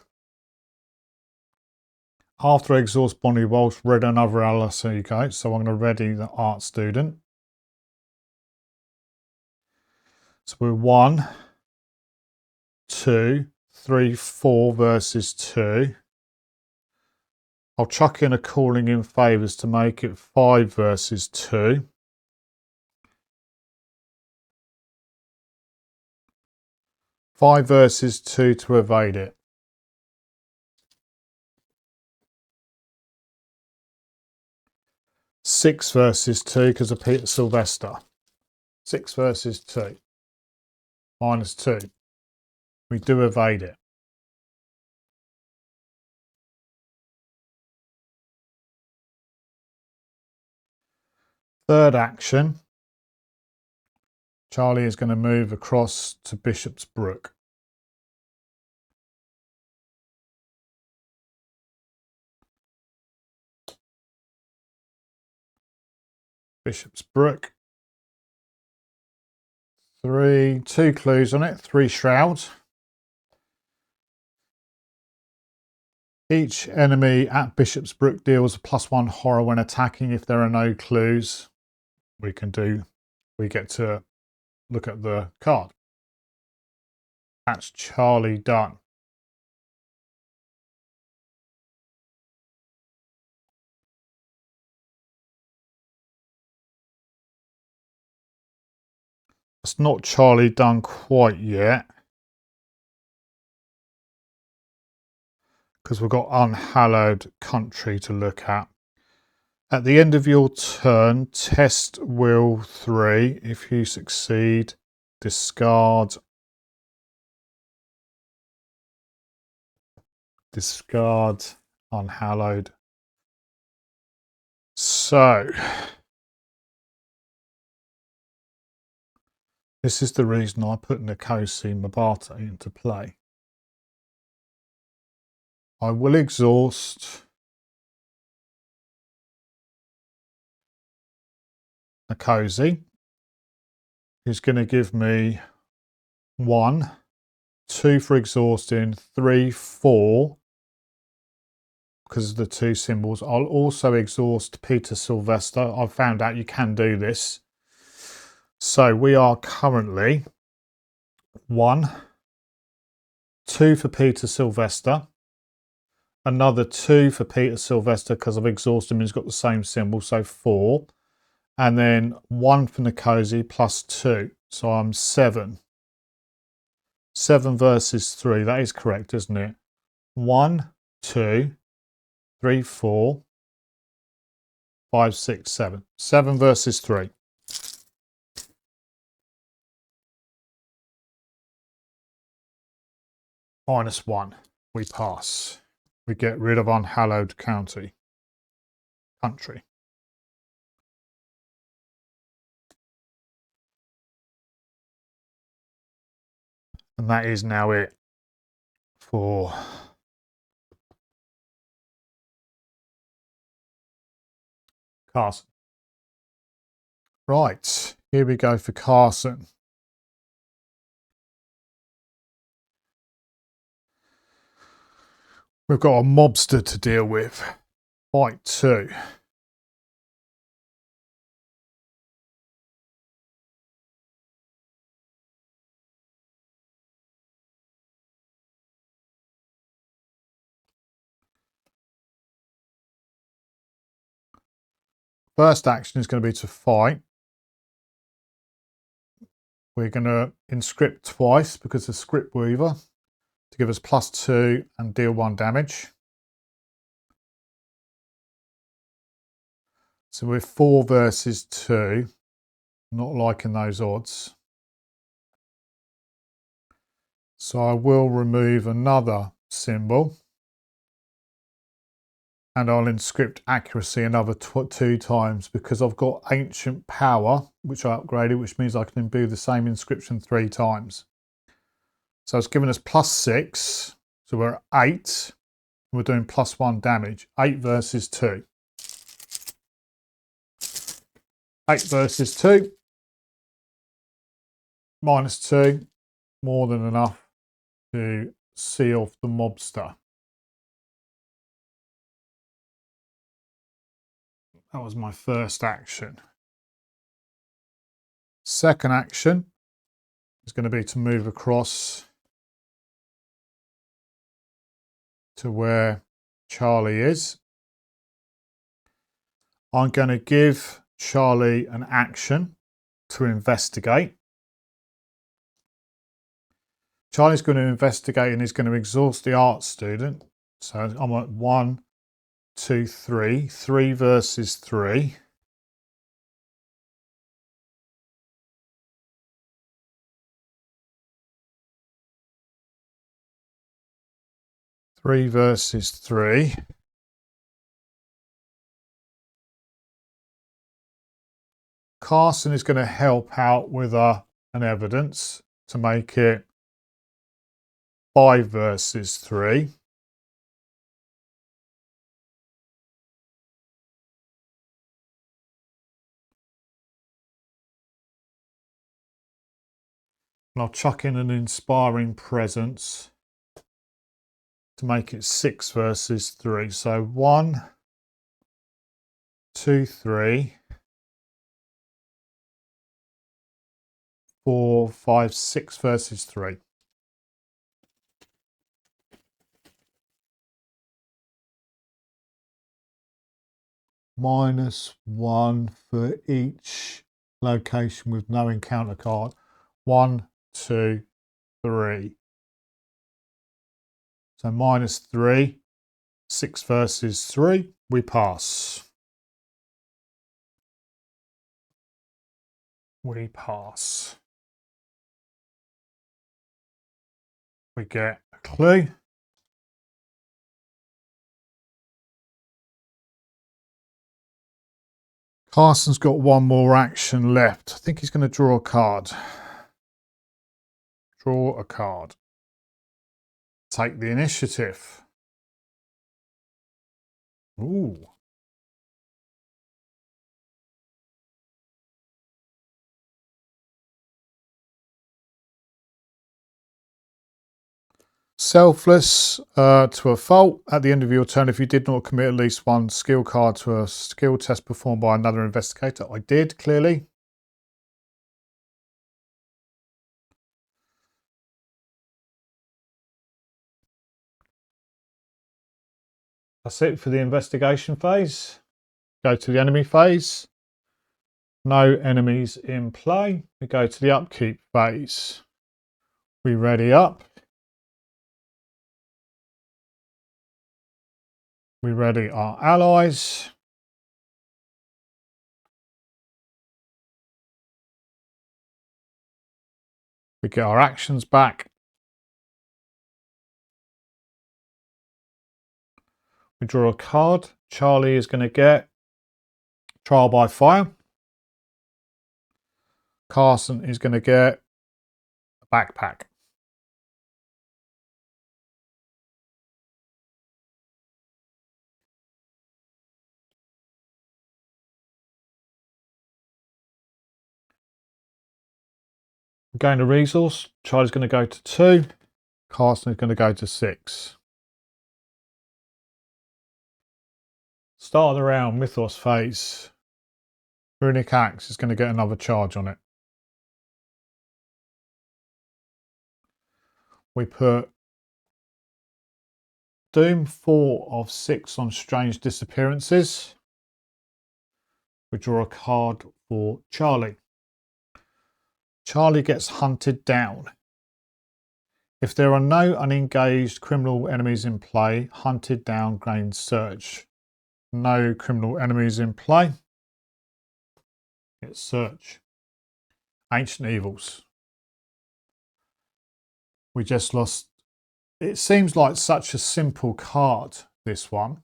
After I exhaust Bonnie Walsh, read another LCG, so I'm going to ready the art student. So we're 1, 2, 3, 4 versus 2. I'll chuck in a calling in favours to make it 5 versus 2. Five versus 2 to evade it. Six versus 2 because of Peter Sylvester. 6 versus 2. -2. We do evade it. Third action. Charlie is going to move across to Bishop's Brook. Bishop's Brook. 2 clues on it, 3 shrouds. Each enemy at Bishop's Brook deals a +1 horror when attacking. If there are no clues, we get to look at the card. That's Charlie done. It's not Charlie done quite yet. because we've got unhallowed country to look at. At the end of your turn, test will 3. If you succeed, discard unhallowed. So this is the reason I put Nkosi Mabata into play. I will exhaust Nkosi, who's going to give me 1, 2 for exhausting, 3, 4 because of the 2 symbols. I'll also exhaust Peter Sylvester. I've found out you can do this. So we are currently 1, 2 for Peter Sylvester, another 2 for Peter Sylvester because I've exhausted him, he's got the same symbol, so 4, and then 1 for Nkosi plus 2, so I'm 7. 7 versus 3, that is correct, isn't it? 1, 2, 3, 4, 5, 6, 7. 7 versus 3. -1. We pass. We get rid of unhallowed country. And that is now it for Carson. Right, here we go for Carson. We've got a mobster to deal with. Fight 2. First action is going to be to fight. We're going to inscript twice because of Script Weaver to give us +2 and deal 1 damage. So we're 4 versus 2. Not liking those odds. So I will remove another symbol. And I'll inscript accuracy another 2 times because I've got ancient power, which I upgraded, which means I can imbue the same inscription 3 times. So it's given us +6. So we're at 8. We're doing +1 damage. 8 versus 2. 8 versus 2. -2. More than enough to see off the mobster. That was my first action. Second action is going to be to move across to where Charlie is. I'm going to give Charlie an action to investigate. Charlie's going to investigate and he's going to exhaust the art student. So I'm at 1, 2, 3. 3 versus 3. Three versus 3. Carson is going to help out with an evidence to make it 5 versus 3. And I'll chuck in an inspiring presence to make it 6 versus 3. So 1, 2, 3, 4, 5, 6 versus 3. -1 for each location with no encounter card. 1, 2, 3. So -3. 6 versus 3. We pass. We pass. We get a clue. Carson's got one more action left. I think he's going to draw a card. Draw a card. Take the initiative. Ooh. Selfless to a fault. At the end of your turn, if you did not commit at least one skill card to a skill test performed by another investigator. I did, clearly. That's it for the investigation phase. Go to the enemy phase. No enemies in play. We go to the upkeep phase. We ready up. We ready our allies. We get our actions back. We draw a card. Charlie is going to get Trial by Fire. Carson is going to get a backpack. We're going to resource. Charlie's going to go to 2. Carson is going to go to 6. Start of the round, Mythos phase. Runic Axe is going to get another charge on it. We put Doom 4 of 6 on Strange Disappearances. We draw a card for Charlie. Charlie gets hunted down. If there are no unengaged criminal enemies in play, hunted down gains search. No criminal enemies in play. It's search. Ancient Evils. We just lost. It seems like such a simple card, this one.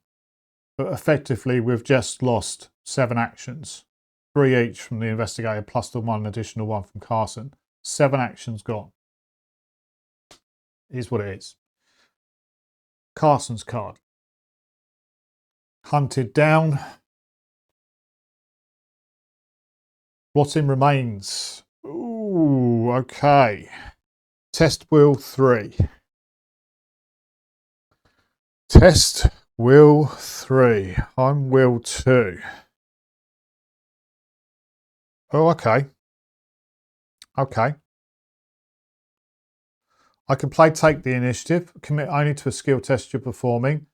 But effectively, we've just lost 7 actions. 3 each from the investigator, plus the 1 additional one from Carson. 7 actions gone. Is what it is. Carson's card. Hunted down. Rotting Remains. Ooh, okay. Test Wheel 3. Test Wheel 3. I'm Wheel 2. Oh, okay. Okay. I can play Take the Initiative. Commit only to a skill test you're performing.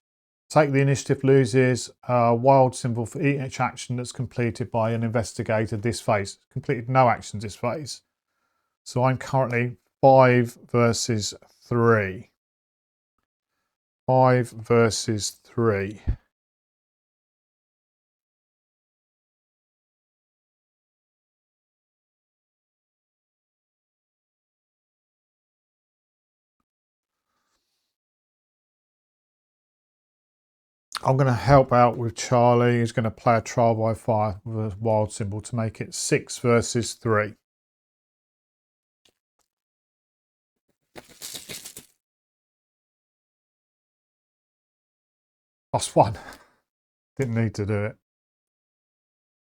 Take the Initiative loses a wild symbol for each action that's completed by an investigator this phase. Completed no actions this phase. So I'm currently 5 versus 3. 5 versus 3. I'm going to help out with Charlie. He's going to play a Trial by Fire with a wild symbol to make it 6 versus 3. +1. Didn't need to do it.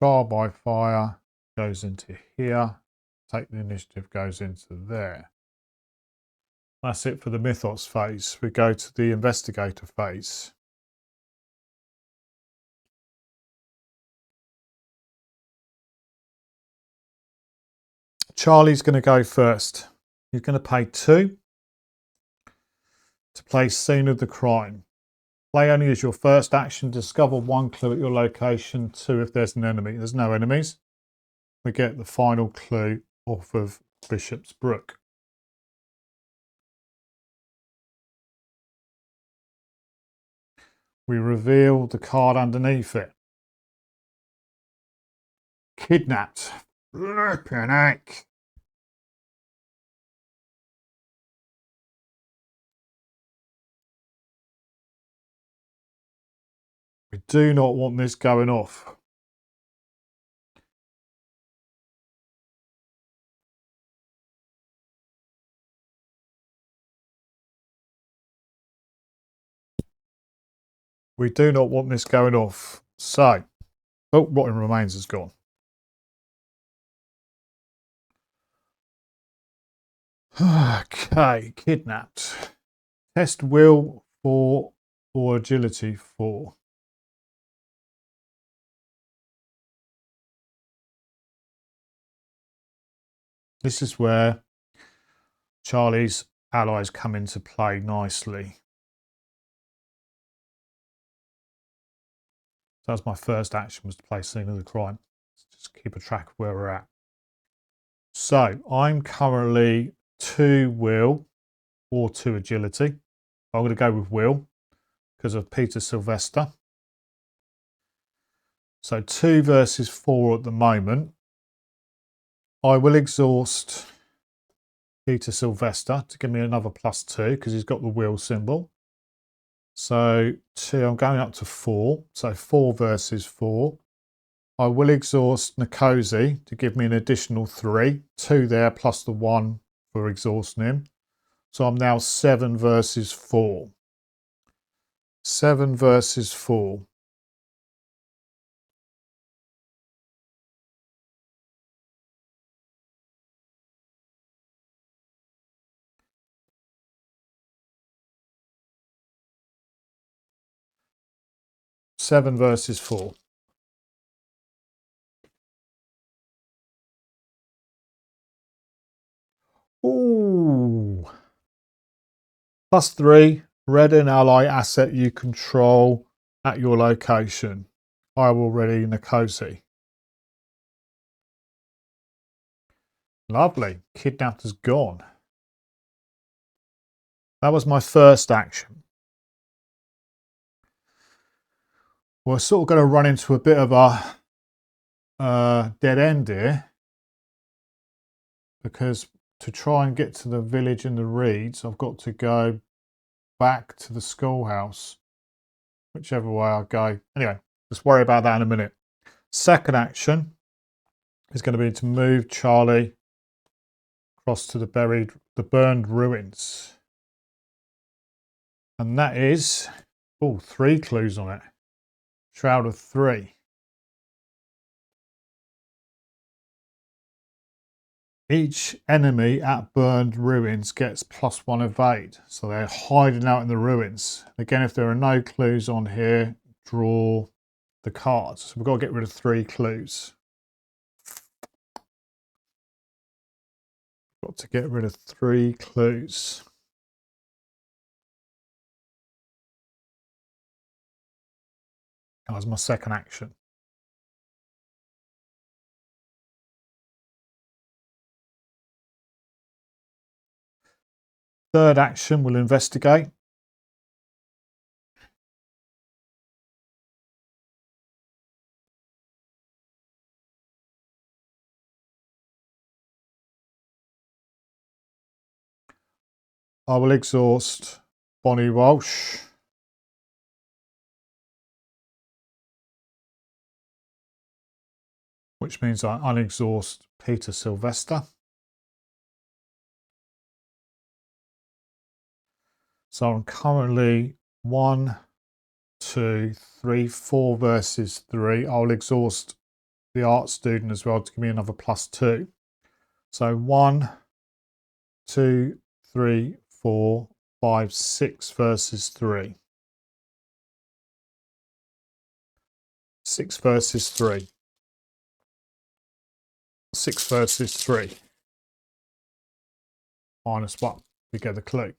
Trial by Fire goes into here. Take the Initiative goes into there. That's it for the Mythos phase. We go to the Investigator phase. Charlie's going to go first. He's going to pay 2 to play Scene of the Crime. Play only as your first action. Discover 1 clue at your location. 2 if there's an enemy. There's no enemies. We get the final clue off of Bishop's Brook. we reveal the card underneath it. Kidnapped. Flippin' heck. We do not want this going off. We do not want this going off. So, oh, Rotten Remains is gone. Okay, kidnapped. Test will 4 or agility 4. This is where Charlie's allies come into play nicely. So that's my first action, was to play Scene of the Crime. Let's just keep a track of where we're at. So I'm currently 2 will or 2 agility. I'm going to go with will because of Peter Sylvester. So 2 versus 4 at the moment. I will exhaust Peter Sylvester to give me another +2 because he's got the will symbol. So 2, I'm going up to 4. So 4 versus 4. I will exhaust Nkosi to give me an additional 3. 2 there plus the 1 for exhausting him. So I'm now 7 versus 4. 7 versus 4. Seven versus 4. Ooh. +3. Red an ally asset you control at your location. I will ready Nkosi. Lovely. Kidnapped is gone. That was my first action. We're sort of going to run into a bit of a dead end here, because to try and get to the village and the reeds, I've got to go back to the schoolhouse, whichever way I go. Anyway, let's worry about that in a minute. Second action is going to be to move Charlie across to the burned ruins. And that is, 3 clues on it. Shroud of 3. Each enemy at burned ruins gets +1 evade. So they're hiding out in the ruins. Again, if there are no clues on here, draw the cards. So we've got to get rid of 3 clues. Got to get rid of 3 clues. That was my second action. Third action, we'll investigate. I will exhaust Bonnie Walsh. Which means I unexhaust Peter Sylvester. So I'm currently 1, 2, 3, 4 versus 3. I'll exhaust the art student as well to give me another +2. So 1, 2, 3, 4, 5, 6 versus 3. 6 versus 3. 6 versus 3. -1. We get the clue.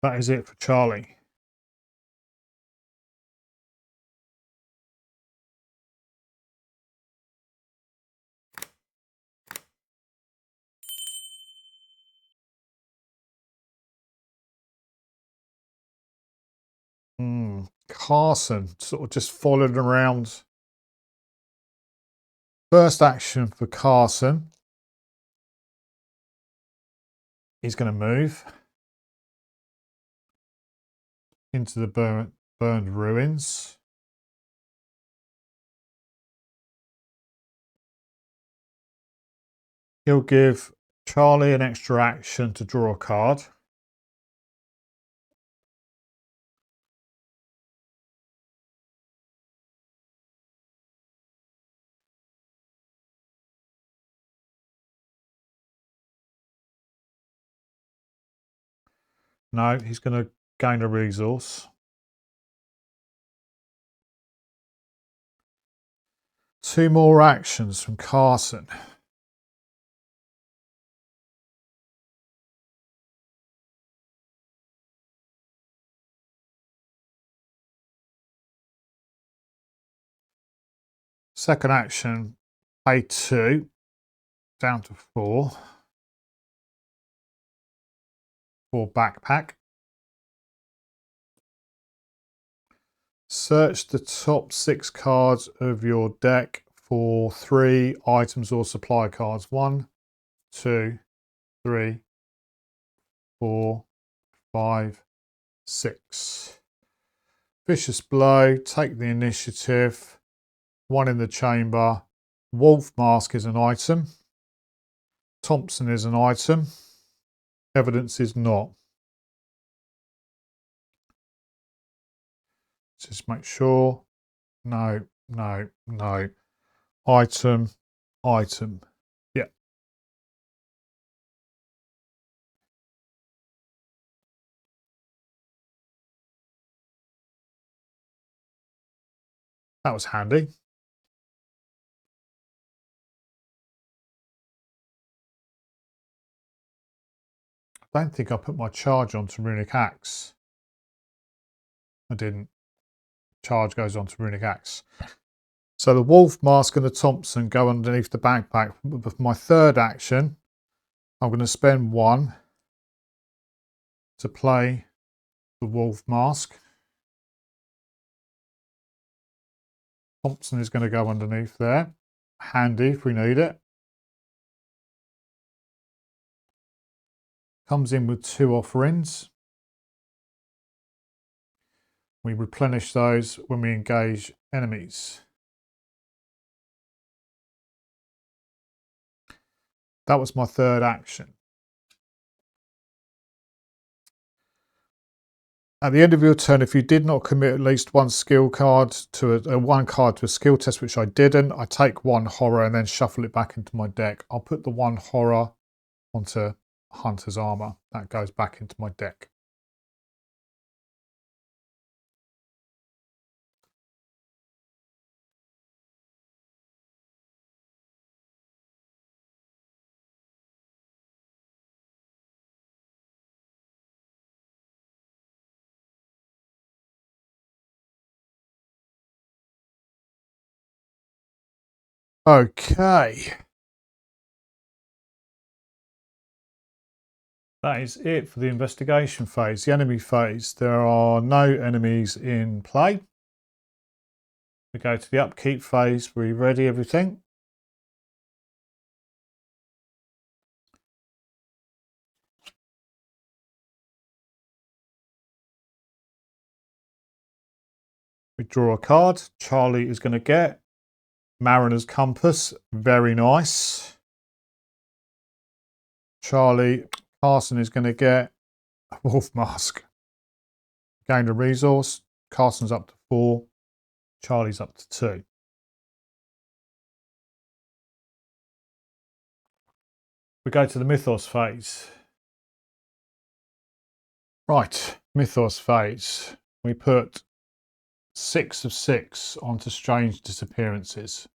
That is it for Charlie. Carson, sort of just following around. First action for Carson. He's going to move into the burned ruins. He'll give Charlie an extra action to draw a card. No, he's going to gain a resource. Two more actions from Carson. Second action, pay 2, down to 4. For backpack. Search the top 6 cards of your deck for 3 items or supply cards. 1, 2, 3, 4, 5, 6. Vicious Blow, take the initiative. 1 in the chamber. Wolf Mask is an item. Thompson is an item. Evidence is not. Just make sure. No, no, no. Item, item. Yeah. That was handy. I don't think I put my charge onto Runic Axe. I didn't. Charge goes on to Runic Axe. So the Wolf Mask and the Thompson go underneath the backpack. With my third action, I'm going to spend 1 to play the Wolf Mask. Thompson is going to go underneath there. Handy if we need it. Comes in with 2 offerings. We replenish those when we engage enemies. That was my third action. At the end of your turn, if you did not commit at least 1 skill card to one card to a skill test, which I didn't, I take 1 horror and then shuffle it back into my deck. I'll put the 1 horror onto Hunter's Armor. That goes back into my deck. Okay. That is it for the investigation phase. The enemy phase, there are no enemies in play. We go to the upkeep phase. We ready everything? We draw a card. Charlie is going to get Mariner's Compass. Very nice. Carson is going to get a Wolf Mask. Gain a resource. Carson's up to 4. Charlie's up to 2. We go to the Mythos phase. Right, Mythos phase. We put 6 of 6 onto Strange Disappearances.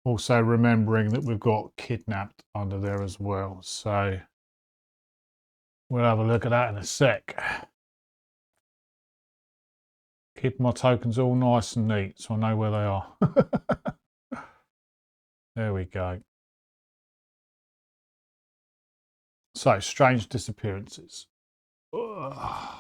Also remembering that we've got Kidnapped under there as well. So we'll have a look at that in a sec. Keep my tokens all nice and neat so I know where they are. There we go. So, Strange Disappearances. Ugh.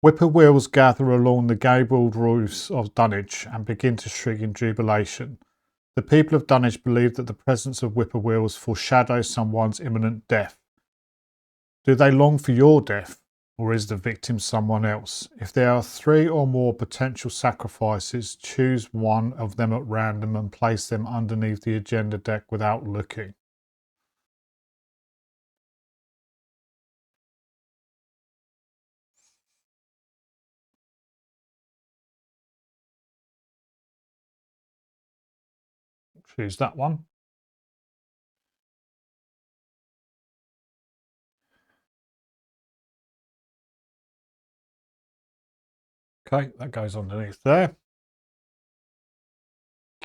Whippoorwills gather along the gabled roofs of Dunwich and begin to shriek in jubilation. The people of Dunwich believe that the presence of whippoorwills foreshadows someone's imminent death. Do they long for your death, or is the victim someone else? If there are 3 or more potential sacrifices, choose one of them at random and place them underneath the agenda deck without looking. Choose that one. Okay, that goes underneath there.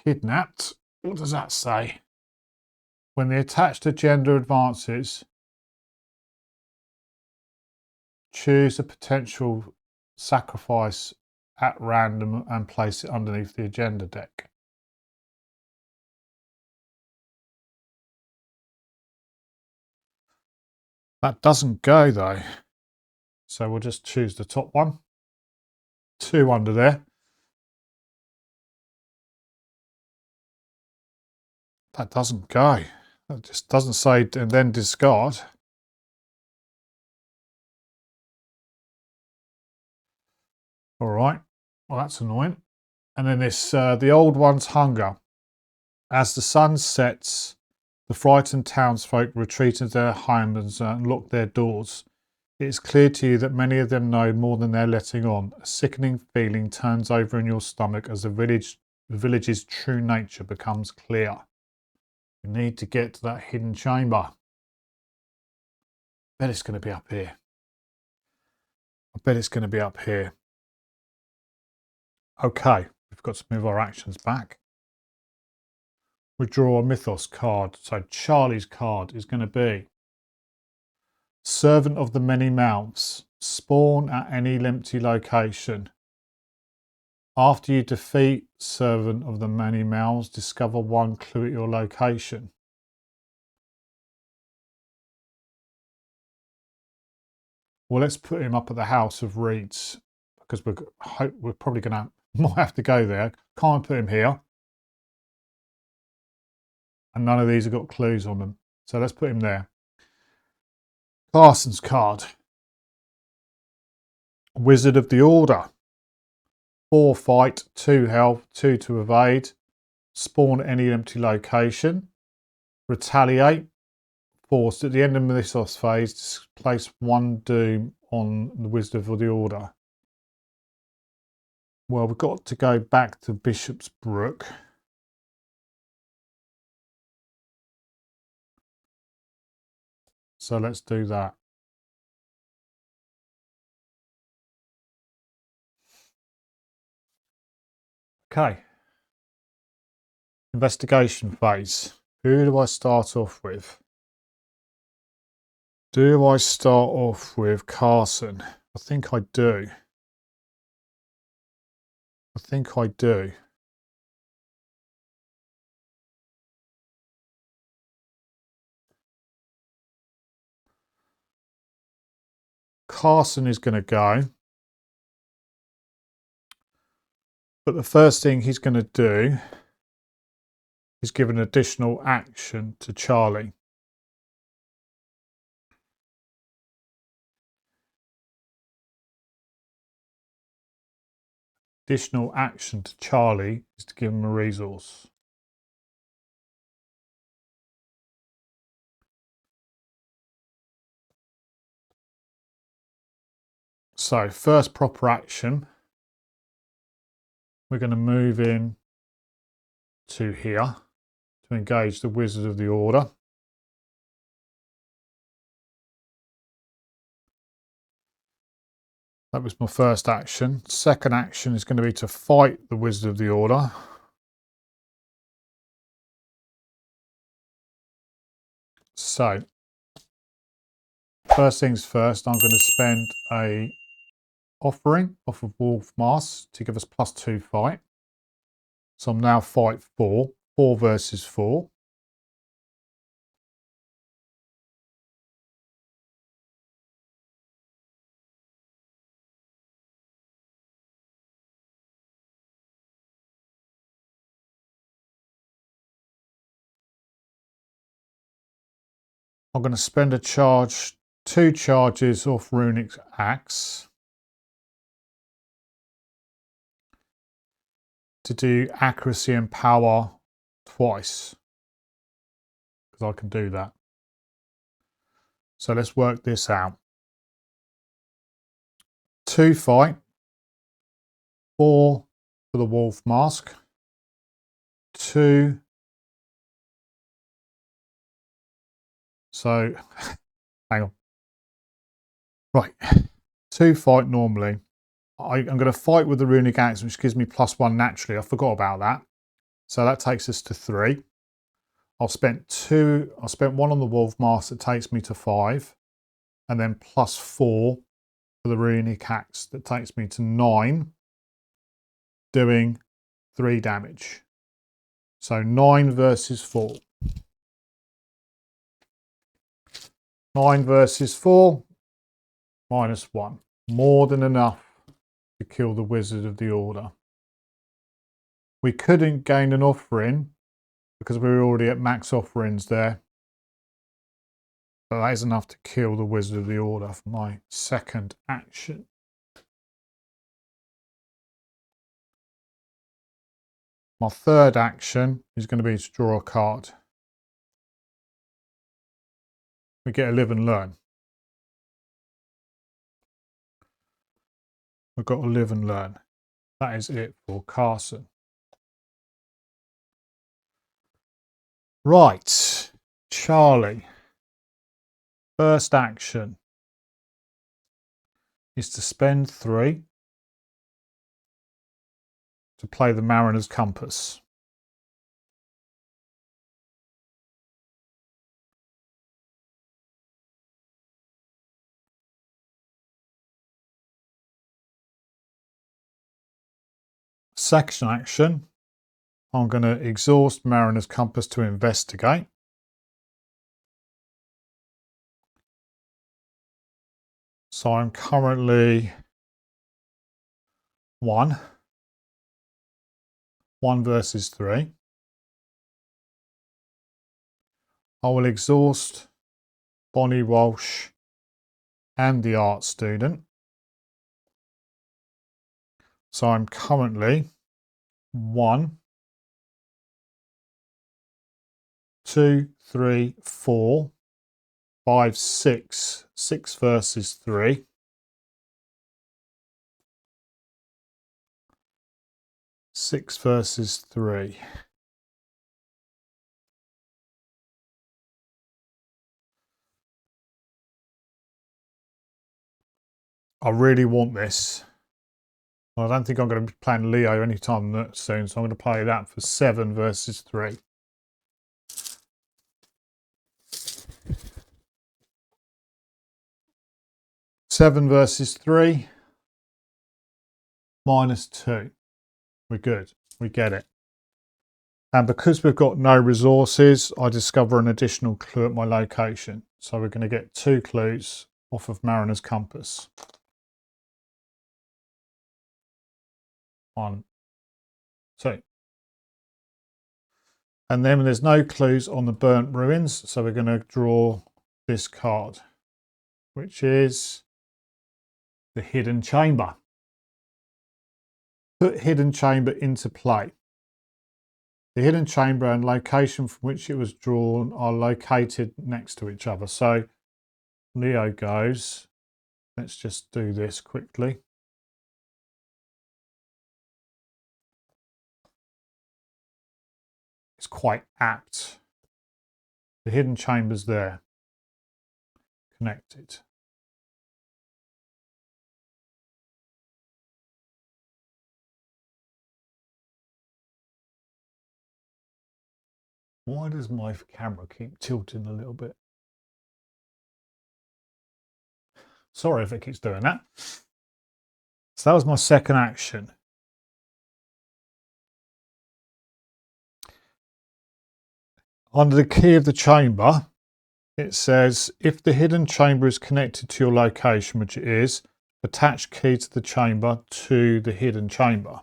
Kidnapped. What does that say? When the attached agenda advances, choose a potential sacrifice at random and place it underneath the agenda deck. That doesn't go though. So we'll just choose the top one. 2 under there. That doesn't go. That just doesn't say and then discard. All right. Well, that's annoying. And then this, the old one's hunger. As the sun sets, the frightened townsfolk retreat into their homes and lock their doors. It is clear to you that many of them know more than they're letting on. A sickening feeling turns over in your stomach as the village's true nature becomes clear. You need to get to that hidden chamber. I bet it's going to be up here. I bet it's going to be up here. Okay, we've got to move our actions back. We draw a mythos card. So Charlie's card is going to be Servant of the Many Mouths. Spawn at any empty location. After you defeat Servant of the Many Mouths, discover 1 clue at your location. Well, let's put him up at the House of Reeds because we're probably going to might have to go there. Can't put him here. And none of these have got clues on them. So let's put him there. Carson's card. Wizard of the Order. 4 fight, 2 health, 2 to evade. Spawn at any empty location. Retaliate. Forced at the end of this phase, place 1 doom on the Wizard of the Order. Well, we've got to go back to Bishop's Brook. So let's do that. Okay. Investigation phase. Who do I start off with? Do I start off with Carson? I think I do. I think I do. Carson is going to go. But the first thing he's going to do is give an additional action to Charlie. Additional action to Charlie is to give him a resource. So first proper action, we're going to move in to here to engage the Wizard of the Order. That was my first action. Second action is going to be to fight the Wizard of the Order. So, first things first, I'm going to spend a offering off of Wolf Mask to give us +2 fight. So I'm now fight 4. 4 versus 4. I'm going to spend a charge, 2 charges off Runic Axe to do accuracy and power twice, because I can do that. So let's work this out. 2 fight, 4 for the wolf mask, 2. So hang on. Right, 2 fight normally. I'm going to fight with the Runic Axe, which gives me +1 naturally. I forgot about that. So that takes us to 3. I spent 1 on the wolf mask, that takes me to 5. And then +4 for the Runic Axe, that takes me to 9, doing 3 damage. So 9 versus 4. 9 versus 4, -1. More than enough to kill the Wizard of the Order. We couldn't gain an offering because we were already at max offerings there. But that is enough to kill the Wizard of the Order for my second action. My third action is going to be to draw a card. We get a live and learn. We've got to live and learn. That is it for Carson. Right, Charlie. First action is to spend 3 to play the Mariner's Compass. Second action, I'm going to exhaust Mariner's Compass to investigate. So I'm currently 1 versus 3. I will exhaust Bonnie Walsh and the art student. So I'm currently 1, 2, 3, 4, 5, 6. 6 versus 3. 6 versus 3. I really want this. I don't think I'm going to be playing Leo anytime soon, so I'm going to play that for 7 versus 3. Seven versus 3, -2. We're good. We get it. And because we've got no resources, I discover an additional clue at my location. So we're going to get 2 clues off of Mariner's Compass. 1, 2. And then there's no clues on the burnt ruins, so we're going to draw this card, which is the Hidden Chamber. Put Hidden Chamber into play. The Hidden Chamber and location from which it was drawn are located next to each other. So Leo goes, let's just do this quickly. It's quite apt. The Hidden Chamber's there, connected. Why does my camera keep tilting a little bit? Sorry if it keeps doing that. So that was my second action. Under the key of the chamber, it says, if the hidden chamber is connected to your location, which it is, attach key to the chamber to the hidden chamber.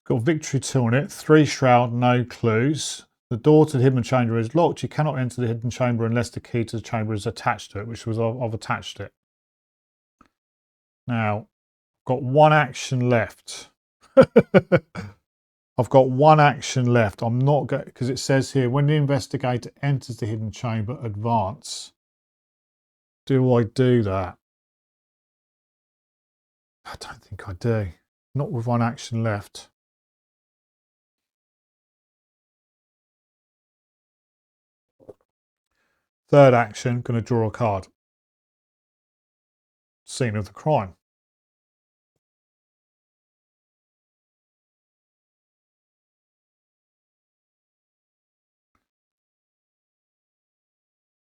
Got victory 2 on it. 3 shroud, no clues. The door to the hidden chamber is locked. You cannot enter the hidden chamber unless the key to the chamber is attached to it, which was I've attached it. Now, got 1 action left. I've got 1 action left. I'm not going, because it says here, when the investigator enters the hidden chamber, advance. Do I do that? I don't think I do. Not with 1 action left. Third action, going to draw a card. Scene of the crime.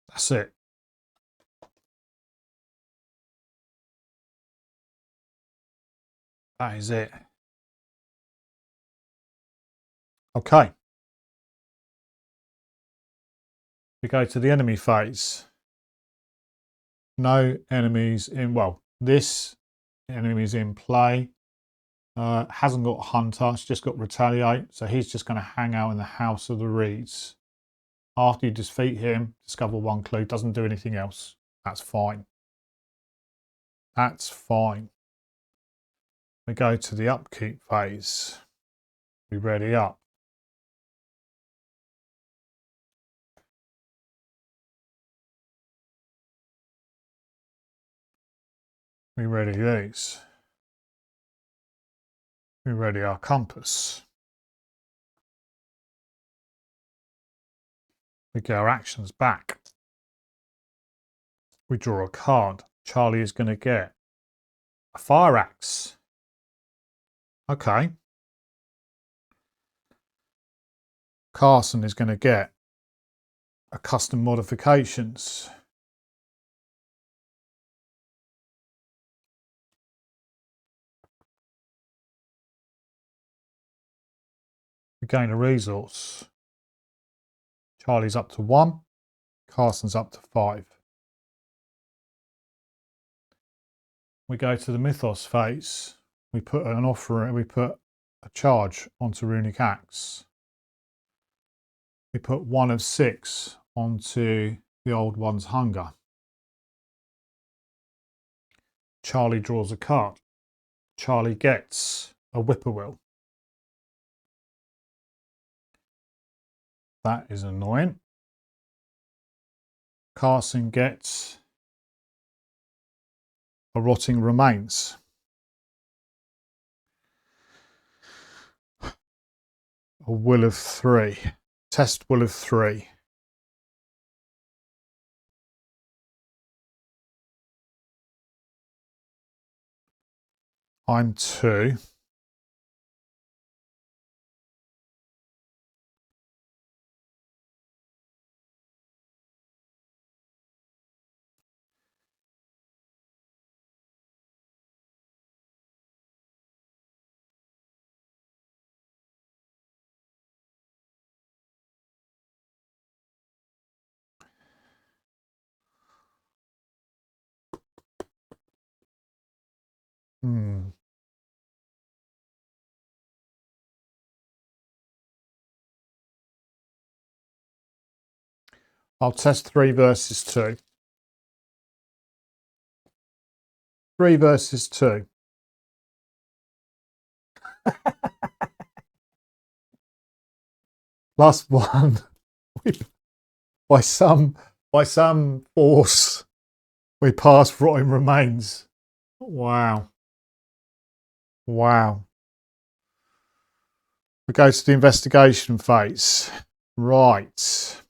That's it. That is it. Okay. We go to the enemy phase. No enemies in, well, this enemy is in play. Hasn't got Hunter, it's just got Retaliate. So he's just going to hang out in the House of the Reeds. After you defeat him, discover 1 clue. Doesn't do anything else. That's fine. That's fine. We go to the upkeep phase. We ready up. We ready these. We ready our compass. We get our actions back. We draw a card. Charlie is going to get a fire axe. Okay. Carson is going to get a custom modifications. We gain a resource. Charlie's up to 1. Carson's up to 5. We go to the mythos phase. We put an offer. We put a charge onto runic axe. We put 1 of 6 onto the old one's hunger. Charlie draws a card. Charlie gets a whippoorwill. That is annoying. Carson gets a rotting remains. A will of 3. Test will of 3. I'm 2. I'll test 3 versus 2. 3 versus 2. Plus 1. by some force, we pass rotting remains. Wow. Wow. We go to the investigation phase. Right.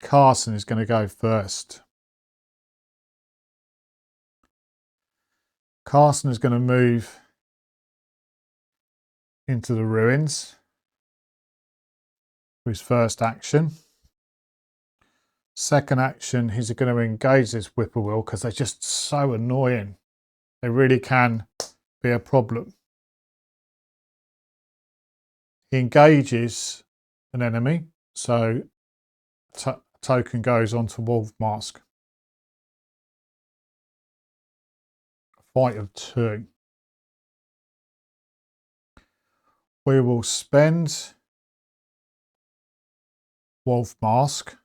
Carson is going to go first. Carson is going to move into the ruins for his first action. Second action, he's going to engage this whippoorwill because they're just so annoying. They really can be a problem. He engages an enemy, so token goes onto Wolf Mask. Fight of 2. We will spend Wolf Mask.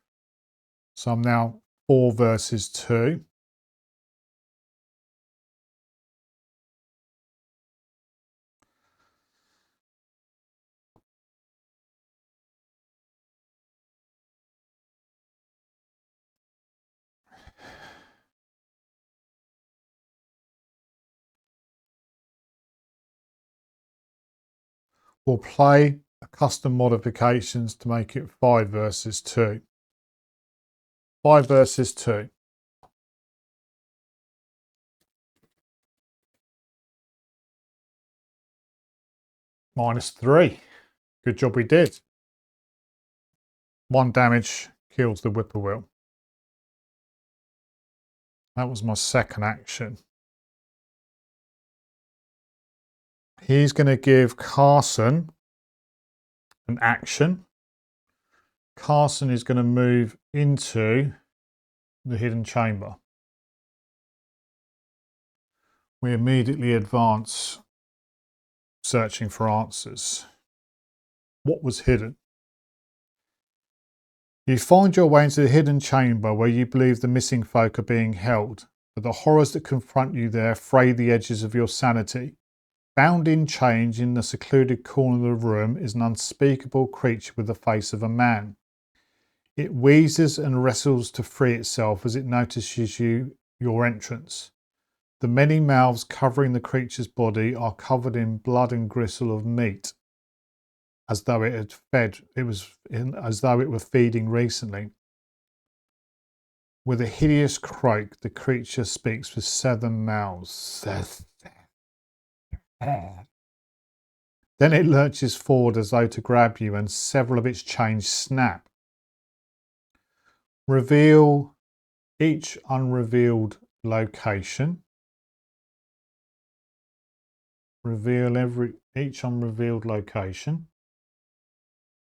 So I'm now 4 versus 2. We'll play custom modifications to make it 5 versus 2. 5 versus 2. -3. Good job we did. 1 damage kills the whippoorwill. That was my second action. He's going to give Carson an action. Carson is going to move into the hidden chamber. We immediately advance, searching for answers. What was hidden? You find your way into the hidden chamber where you believe the missing folk are being held, but the horrors that confront you there fray the edges of your sanity. Bound in chains in the secluded corner of the room is an unspeakable creature with the face of a man. It wheezes and wrestles to free itself as it notices your entrance. The many mouths covering the creature's body are covered in blood and gristle of meat, as though it had as though it were feeding recently. With a hideous croak, the creature speaks with 7 mouths. Then it lurches forward as though to grab you, and several of its chains snap. Reveal each unrevealed location. Reveal each unrevealed location.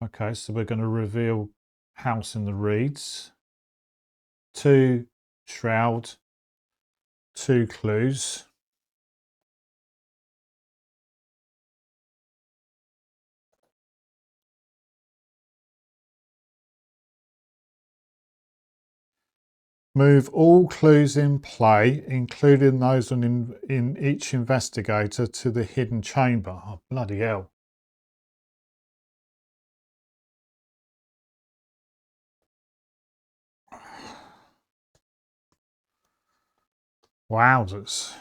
Okay, so we're going to reveal House in the Reeds. 2 Shroud. 2 clues. Move all clues in play, including those in each investigator, to the hidden chamber. Oh, bloody hell. Wowzers.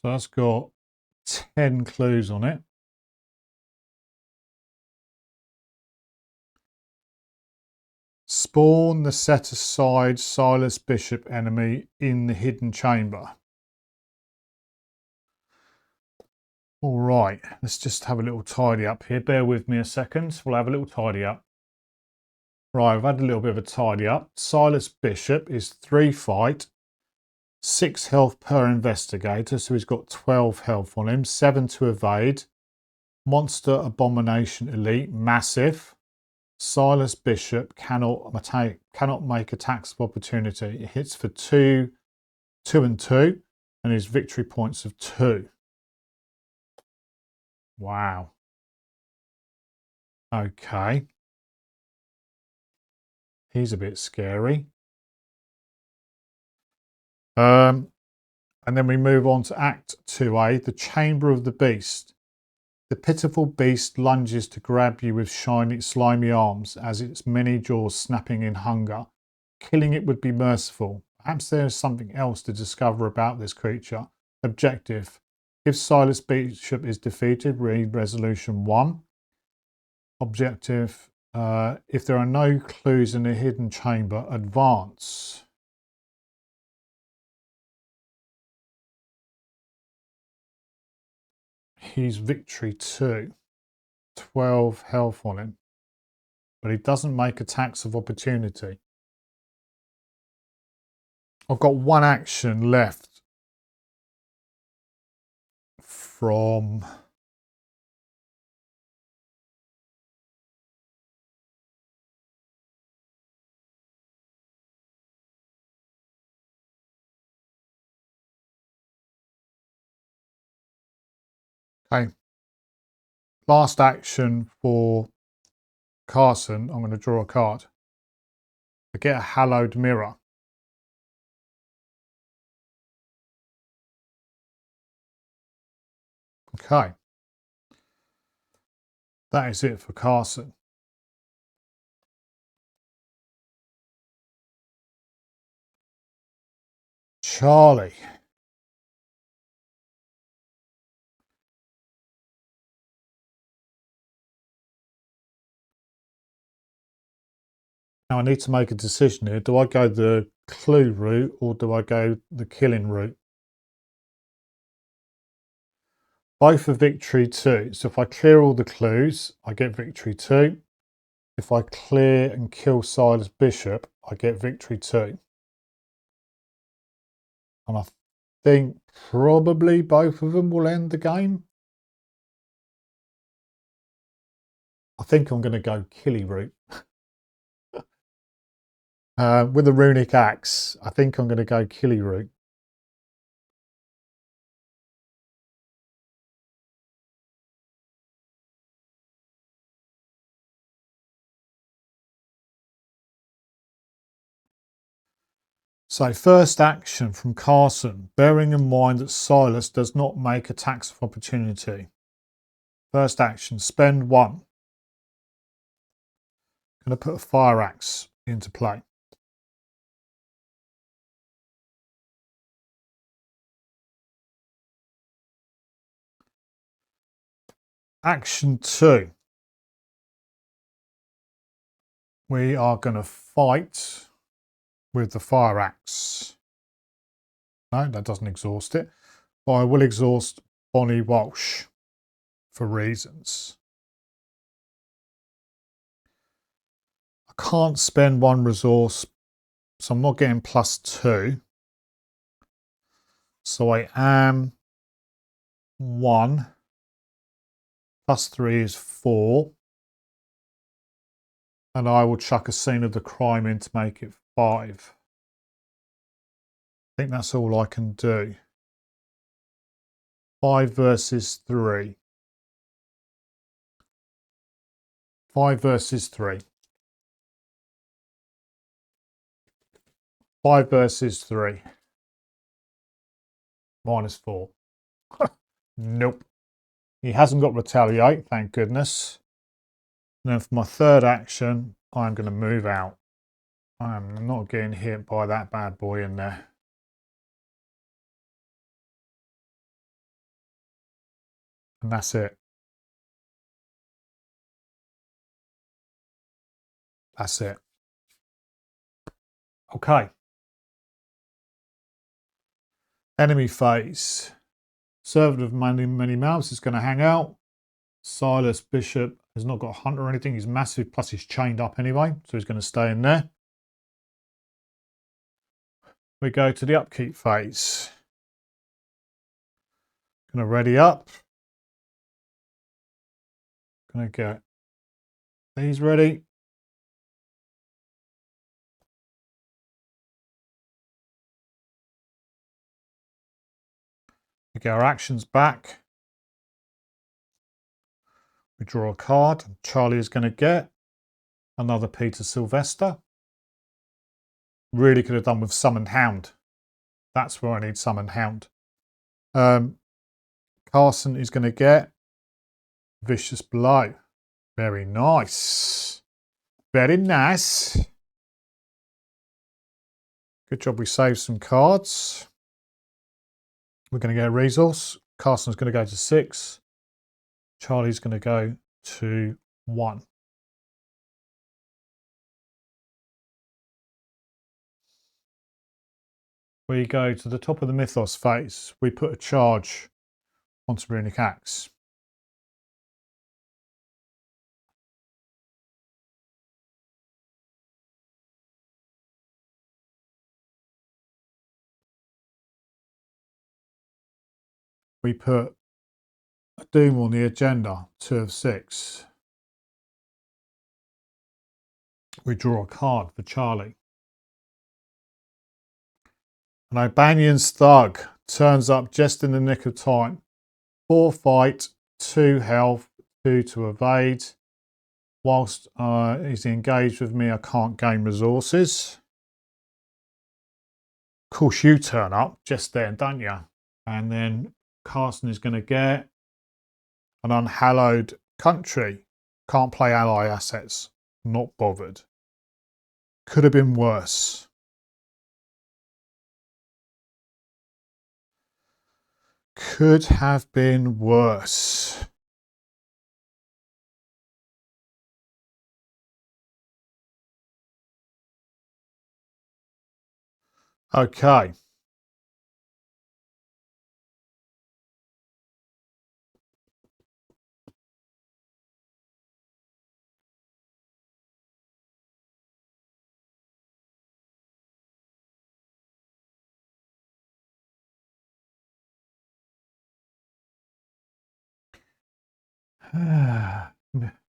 So that's got 10 clues on it. Spawn the set aside Silas Bishop enemy in the hidden chamber. All right, let's just have a little tidy up here. Bear with me a second. We'll have a little tidy up. Right, I've had a little bit of a tidy up. Silas Bishop is 3 fight, 6 health per investigator, so he's got 12 health on him, 7 to evade. Monster Abomination Elite, massive. Silas Bishop cannot make attacks of opportunity. It hits for 2, 2 and 2, and his victory points of 2. Wow. Okay. He's a bit scary. And then we move on to Act 2A, the Chamber of the Beast. The pitiful beast lunges to grab you with shiny, slimy arms as its many jaws snapping in hunger. Killing it would be merciful. Perhaps there is something else to discover about this creature. Objective. If Silas Bishop is defeated, read Resolution 1. Objective. If there are no clues in the hidden chamber, advance. He's victory 2. 12 health on him. But he doesn't make attacks of opportunity. I've got one action left from... Okay. Last action for Carson, I'm going to draw a card. I get a hallowed mirror. Okay. That is it for Carson. Charlie. Now I need to make a decision here. Do I go the clue route or do I go the killing route? Both are victory 2. So if I clear all the clues, I get victory 2. If I clear and kill Silas Bishop, I get victory 2. And I think probably both of them will end the game. I think I'm going to go killy route. With the runic axe, I think I'm going to go killy route. So first action from Carson, bearing in mind that Silas does not make attacks of opportunity. First action, spend 1. Going to put a fire axe into play. Action 2. We are going to fight with the fire axe. No, that doesn't exhaust it. But I will exhaust Bonnie Walsh for reasons. I can't spend 1 resource, so I'm not getting +2. So I am 1. +3 is 4. And I will chuck a scene of the crime in to make it 5. I think that's all I can do. 5 versus 3. 5 versus 3. 5 versus 3. -4. Nope. He hasn't got retaliate, thank goodness. And then for my third action, I'm going to move out. I'm not getting hit by that bad boy in there. And that's it. That's it. Okay. Enemy phase. Servant of many mouths is going to hang out. Silas Bishop has not got a hunt or anything. He's massive, plus he's chained up anyway, so he's going to stay in there. We go to the upkeep phase. Going to ready up. Going to get these ready. We get our actions back. We draw a card. Charlie is going to get another Peter Sylvester. Really could have done with Summoned Hound. That's where I need Summoned Hound. Carson is going to get Vicious Blow. Very nice. Very nice. Good job we saved some cards. We're going to get a resource. Carson's going to go to 6. Charlie's going to go to 1. We go to the top of the Mythos phase. We put a charge onto Runic Axe. we put a Doom on the agenda, 2 of 6. We draw a card for Charlie. An Albanian's thug turns up just in the nick of time. 4 fight, 2 health, 2 to evade. Whilst he's engaged with me, I can't gain resources. Of course, you turn up just then, don't you? And then Carson is going to get an unhallowed country. Can't play ally assets. Not bothered. Could have been worse. Could have been worse. Okay.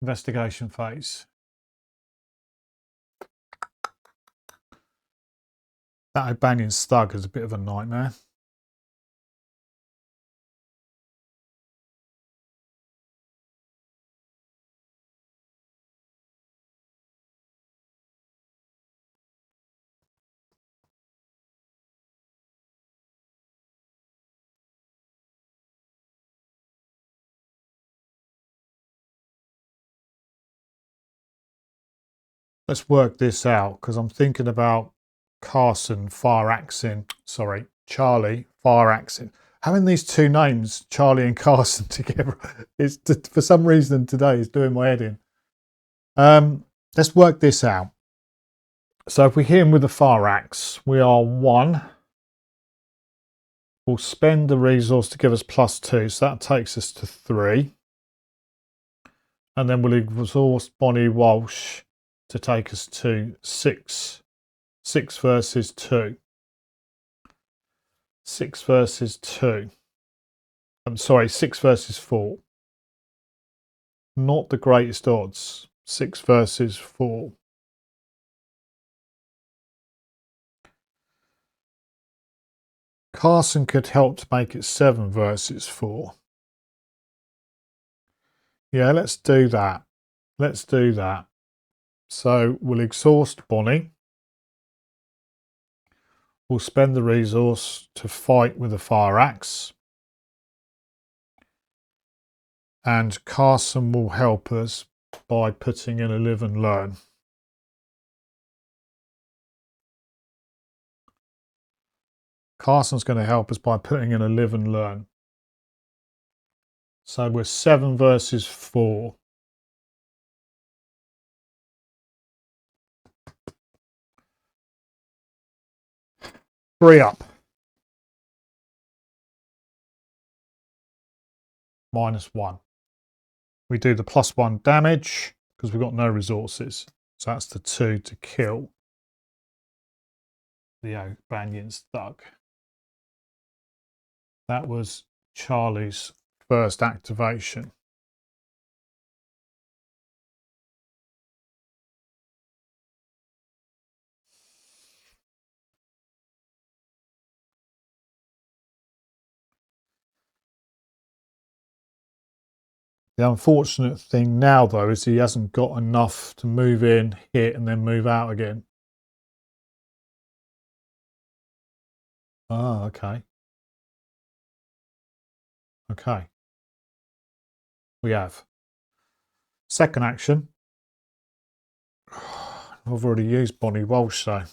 Investigation phase. That Albanian thug is a bit of a nightmare. Let's work this out, because I'm thinking about Carson fire-axing, sorry, Charlie fire-axing. Having these two names, Charlie and Carson, together, is for some reason today is doing my head in. Let's work this out. So if we hit him with a fire-axe, we are 1. We'll spend the resource to give us +2, so that takes us to 3. And then we'll exhaust Bonnie Walsh to take us to 6. 6 versus 2. 6 versus 2. I'm sorry, 6 versus 4. Not the greatest odds. 6 versus 4. Carson could help to make it 7 versus 4. Yeah, let's do that. Let's do that. So we'll exhaust Bonnie. We'll spend the resource to fight with a fire axe. And Carson will help us by putting in a live and learn. Carson's going to help us by putting in a live and learn. So we're 7 versus 4. Three up. -1. We do the +1 damage because we've got no resources. So that's the 2 to kill the Albanian's thug. That was Charlie's first activation. The unfortunate thing now, though, is he hasn't got enough to move in, hit, and then move out again. Ah, okay. Okay. We have. Second action. I've already used Bonnie Walsh, though.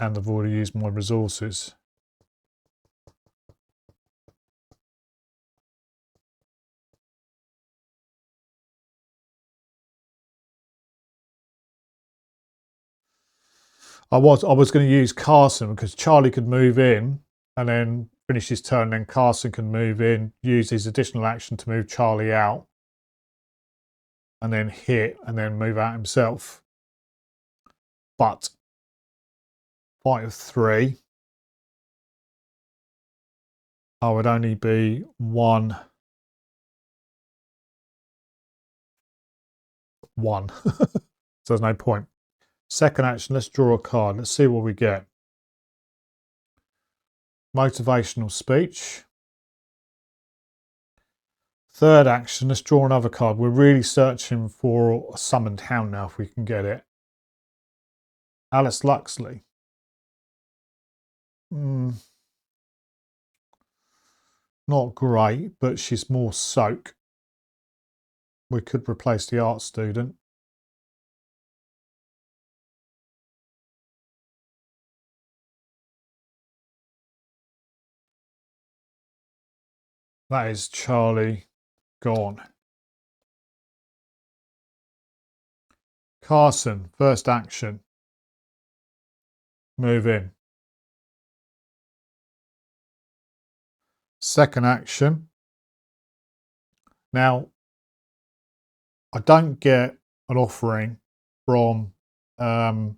And I've already used my resources. I was going to use Carson because Charlie could move in and then finish his turn. Then Carson can move in, use his additional action to move Charlie out, and then hit and then move out himself. But height of 3, I would only be 1, 1. So there's no point. Second action, let's draw a card. Let's see what we get. Motivational speech. Third action, let's draw another card. We're really searching for a summoned hound now if we can get it. Alice Luxley. Not great, but she's more soak. We could replace the art student. That is Charlie gone. Carson, first action. Move in. Second action. Now, I don't get an offering from the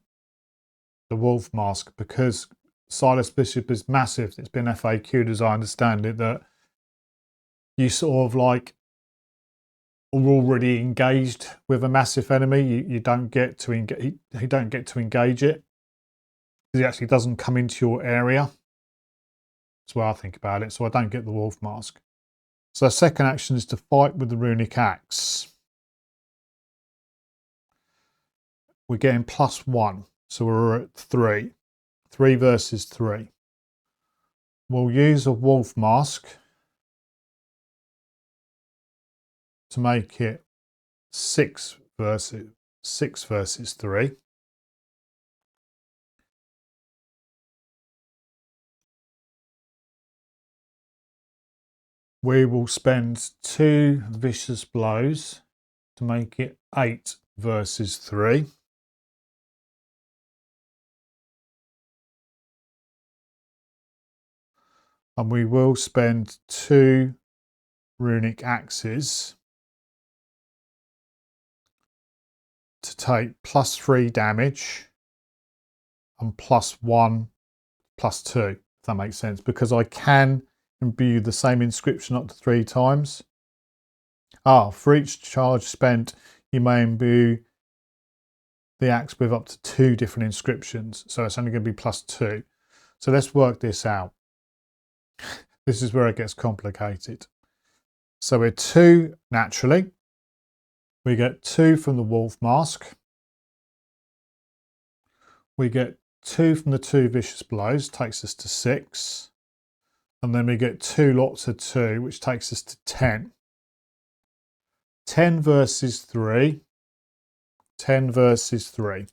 Wolf Mask because Silas Bishop is massive. It's been FAQ'd as I understand it, that you sort of like are already engaged with a massive enemy. You don't get to engage. You don't get to engage it. It actually doesn't come into your area. That's why I think about it. So I don't get the Wolf Mask. So the second action is to fight with the runic axe. We're getting +1, so we're at 3. 3 versus 3. We'll use a Wolf Mask to make it 6 versus 3. We will spend 2 vicious blows to make it 8 versus 3. And we will spend 2 runic axes to take +3 damage and +1, +2, if that makes sense, because I can imbue the same inscription up to 3 times. For each charge spent, you may imbue the axe with up to 2 different inscriptions, so it's only going to be +2. So let's work this out. This is where it gets complicated. So we're 2 naturally. We get 2 from the Wolf Mask. We get 2 from the 2 vicious blows, takes us to 6. And then we get 2 lots of 2, which takes us to 10. 10 versus 3. 10 versus 3.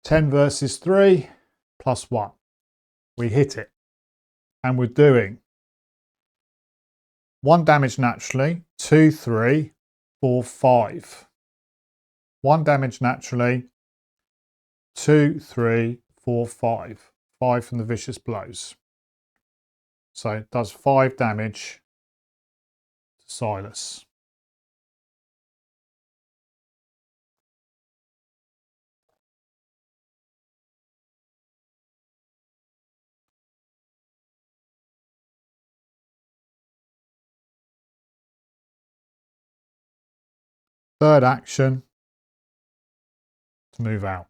+10 versus 3, +1. We hit it. And we're doing 1 damage naturally, 2, 3, 4, 5. 1 damage naturally, 2, 3, 4, 5. 5 from the vicious blows. So it does 5 damage to Silas. Third action, to move out.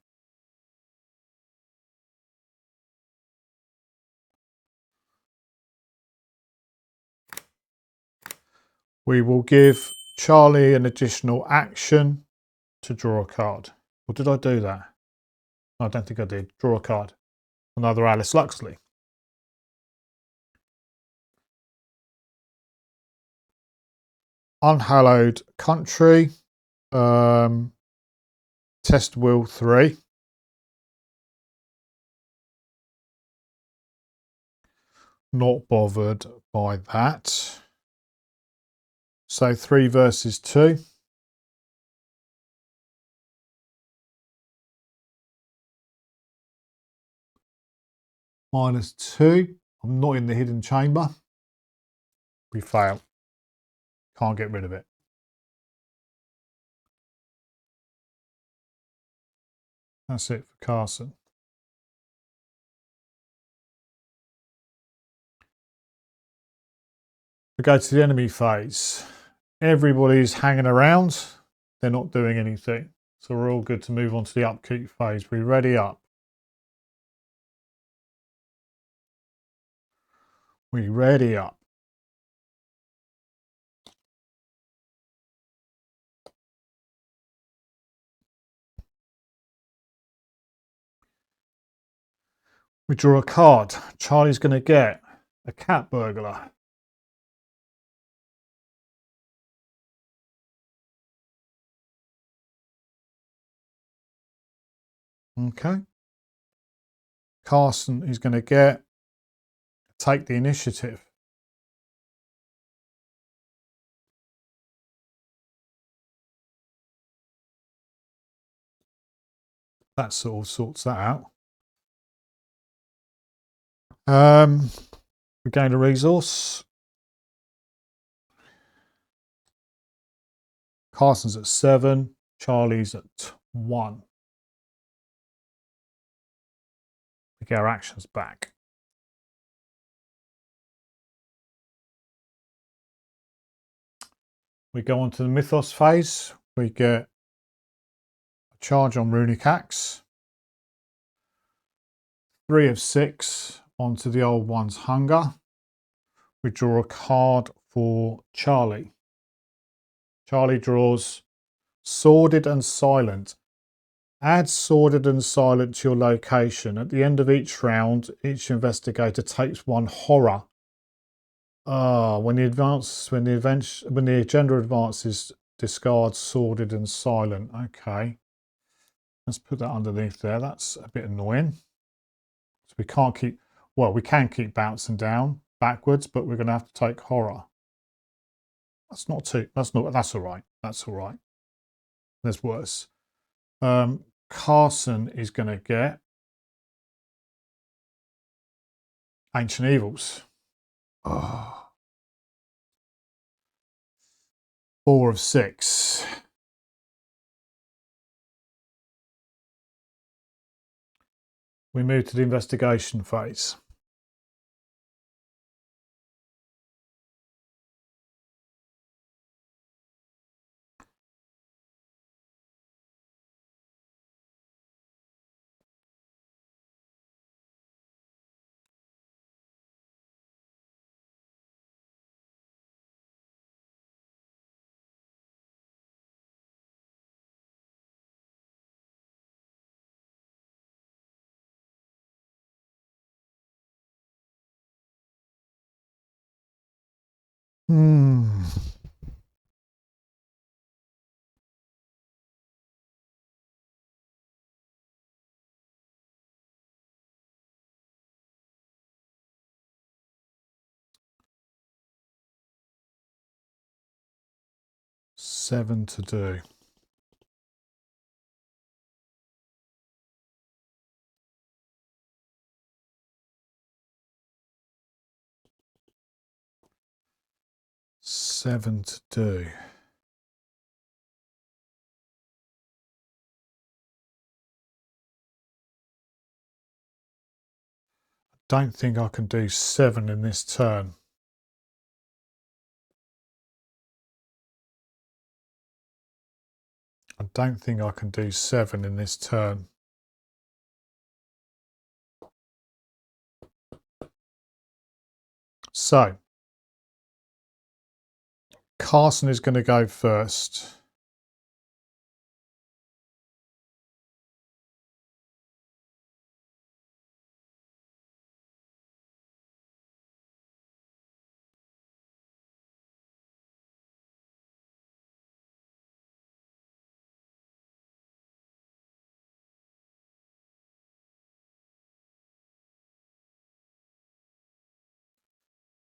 We will give Charlie an additional action to draw a card. Or did I do that? I don't think I did. Draw a card. Another Alice Luxley. Unhallowed Country. Test Will 3. Not bothered by that. So 3 versus 2. -2. I'm not in the hidden chamber. We fail. Can't get rid of it. That's it for Carson. We go to the enemy phase. Everybody's hanging around. They're not doing anything. So we're all good to move on to the upkeep phase. We ready up. We ready up. We draw a card. Charlie's going to get a cat burglar. Okay. Carson is going to get take the initiative. That sort of sorts that out. We gain a resource. Carson's at 7. Charlie's at 1. We get our actions back. We go on to the mythos phase. We get a charge on runic axe. 3 of 6 onto the old one's hunger. We draw a card for Charlie. Charlie draws Sordid and Silent. Add Sordid and Silent to your location. At the end of each round, each investigator takes 1 horror. When the agenda advances, discard Sordid and Silent. Okay. Let's put that underneath there. That's a bit annoying. So we can't keep, well, we can keep bouncing down backwards, but we're going to have to take horror. That's all right. That's all right. There's worse. Carson is going to get Ancient Evils. 4 of 6. We move to the investigation phase. Hmm. Seven to do. Seven to do. Don't think I can do 7 in this turn. I don't think I can do 7 in this turn. So, Carson is going to go first.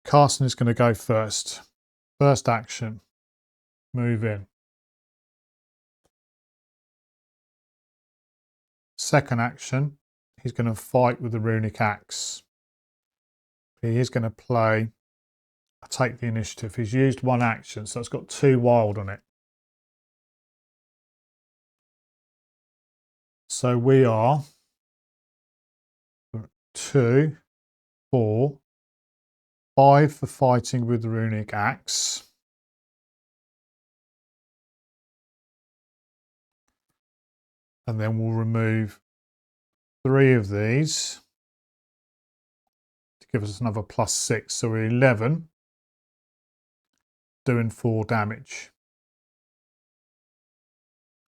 Carson is going to go first. First action, move in. Second action, he's going to fight with the runic axe. He is going to play, take the initiative. He's used 1 action, so it's got 2 wild on it. So we are 2, 4, 5 for fighting with the runic axe. And then we'll remove 3 of these to give us another +6. So we're 11, doing 4 damage.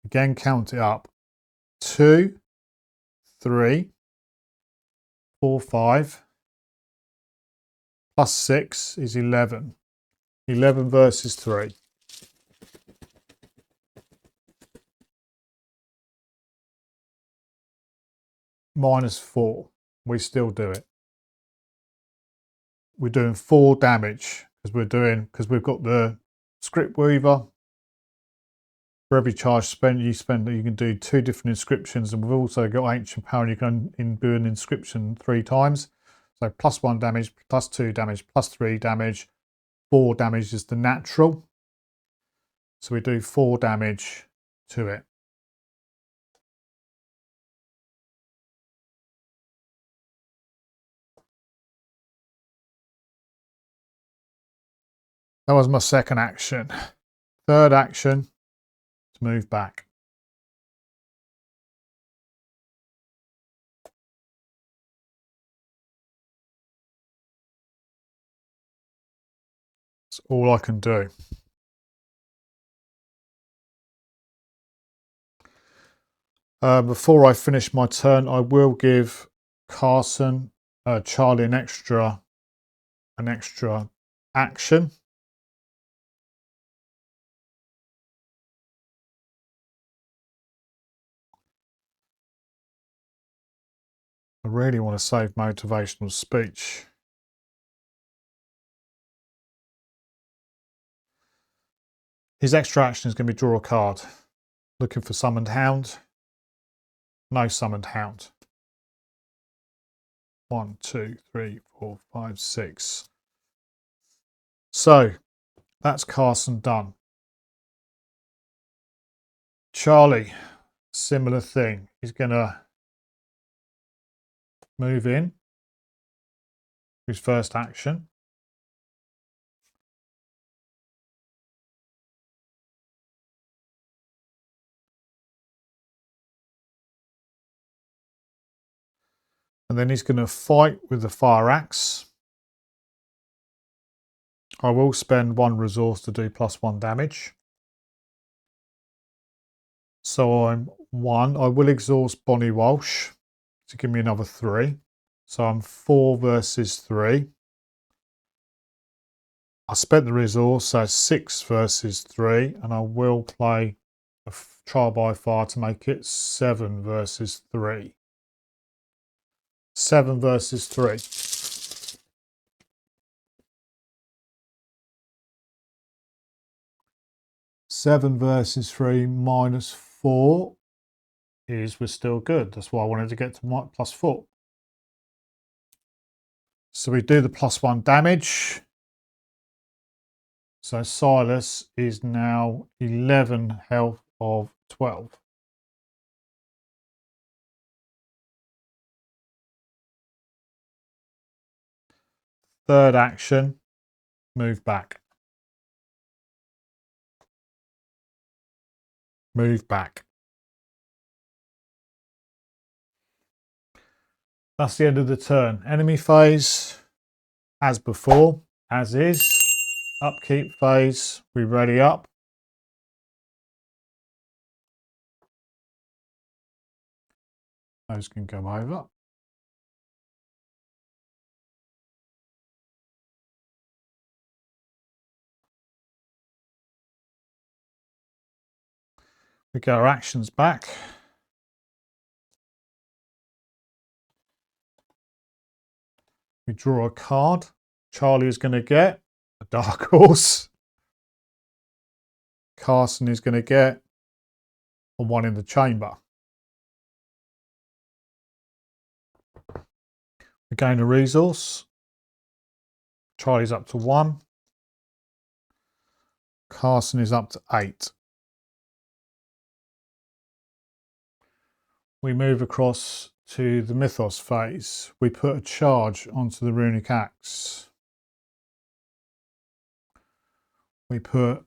Again, count it up. 2, 3, 4, 5, +6 is 11. 11 versus 3. -4. We still do it. We're doing 4 damage because we've got the script weaver. For every charge spent, you can do 2 different inscriptions, and we've also got ancient power, and you can do an inscription 3 times. So +1 damage, +2 damage, +3 damage, 4 damage is the natural. So we do 4 damage to it. That was my second action. Third action, to move back. That's all I can do. Before I finish my turn, I will give Carson, Charlie an extra action. I really want to save motivational speech. His extra action is going to be draw a card. Looking for summoned hound. No summoned hound. 1, 2, 3, 4, 5, 6. So that's Carson done. Charlie, similar thing. He's going to move in. His first action. And then he's going to fight with the fire axe. I will spend 1 resource to do +1 damage. So I'm 1. I will exhaust Bonnie Walsh to give me another 3. So I'm 4 versus 3. I spent the resource, so 6 versus 3. And I will play a trial by fire to make it 7 versus 3. 7 versus 3. Seven versus 3 -4 is we're still good. That's why I wanted to get to +4. So we do the +1 damage. So Silas is now 11 health of 12. Third action, move back. Move back. That's the end of the turn. Enemy phase, as before, as is. Upkeep phase, we ready up. Those can go over. We get our actions back. We draw a card. Charlie is going to get a dark horse. Carson is going to get a 1 in the chamber. We gain a resource. Charlie's up to 1. Carson is up to 8. we move across to the Mythos phase. We put a charge onto the Runic Axe. We put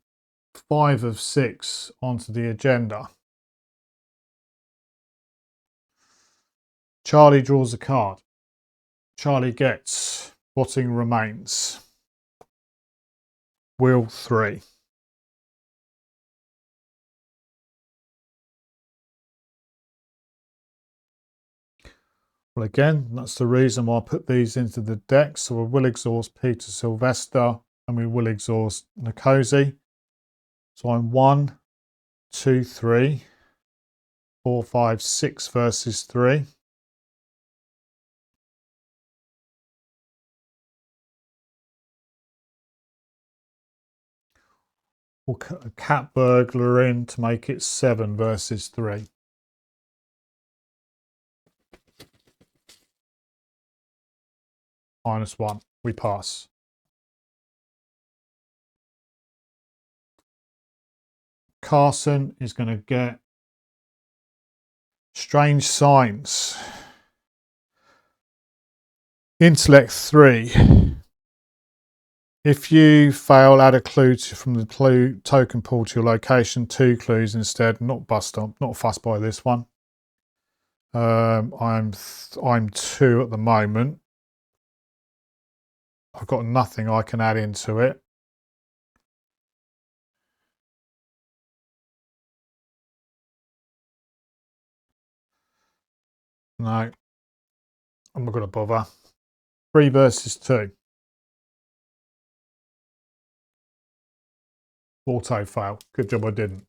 5 of 6 onto the agenda. Charlie draws a card. Charlie gets Rotting Remains. Wheel 3. Well, again, that's the reason why I put these into the deck. So we will exhaust Peter Sylvester and we will exhaust Nkosi. So I'm 1, 2, 3, 4, 5, 6 versus 3. We'll cut a cat burglar in to make it 7 versus 3. -1. We pass. Carson is going to get Strange Signs. Intellect 3. If you fail, add a clue from the token pool to your location. 2 clues instead. Not fussed by this one. I'm 2 at the moment. I've got nothing I can add into it. No, I'm not going to bother. 3 versus 2. Auto fail. Good job I didn't.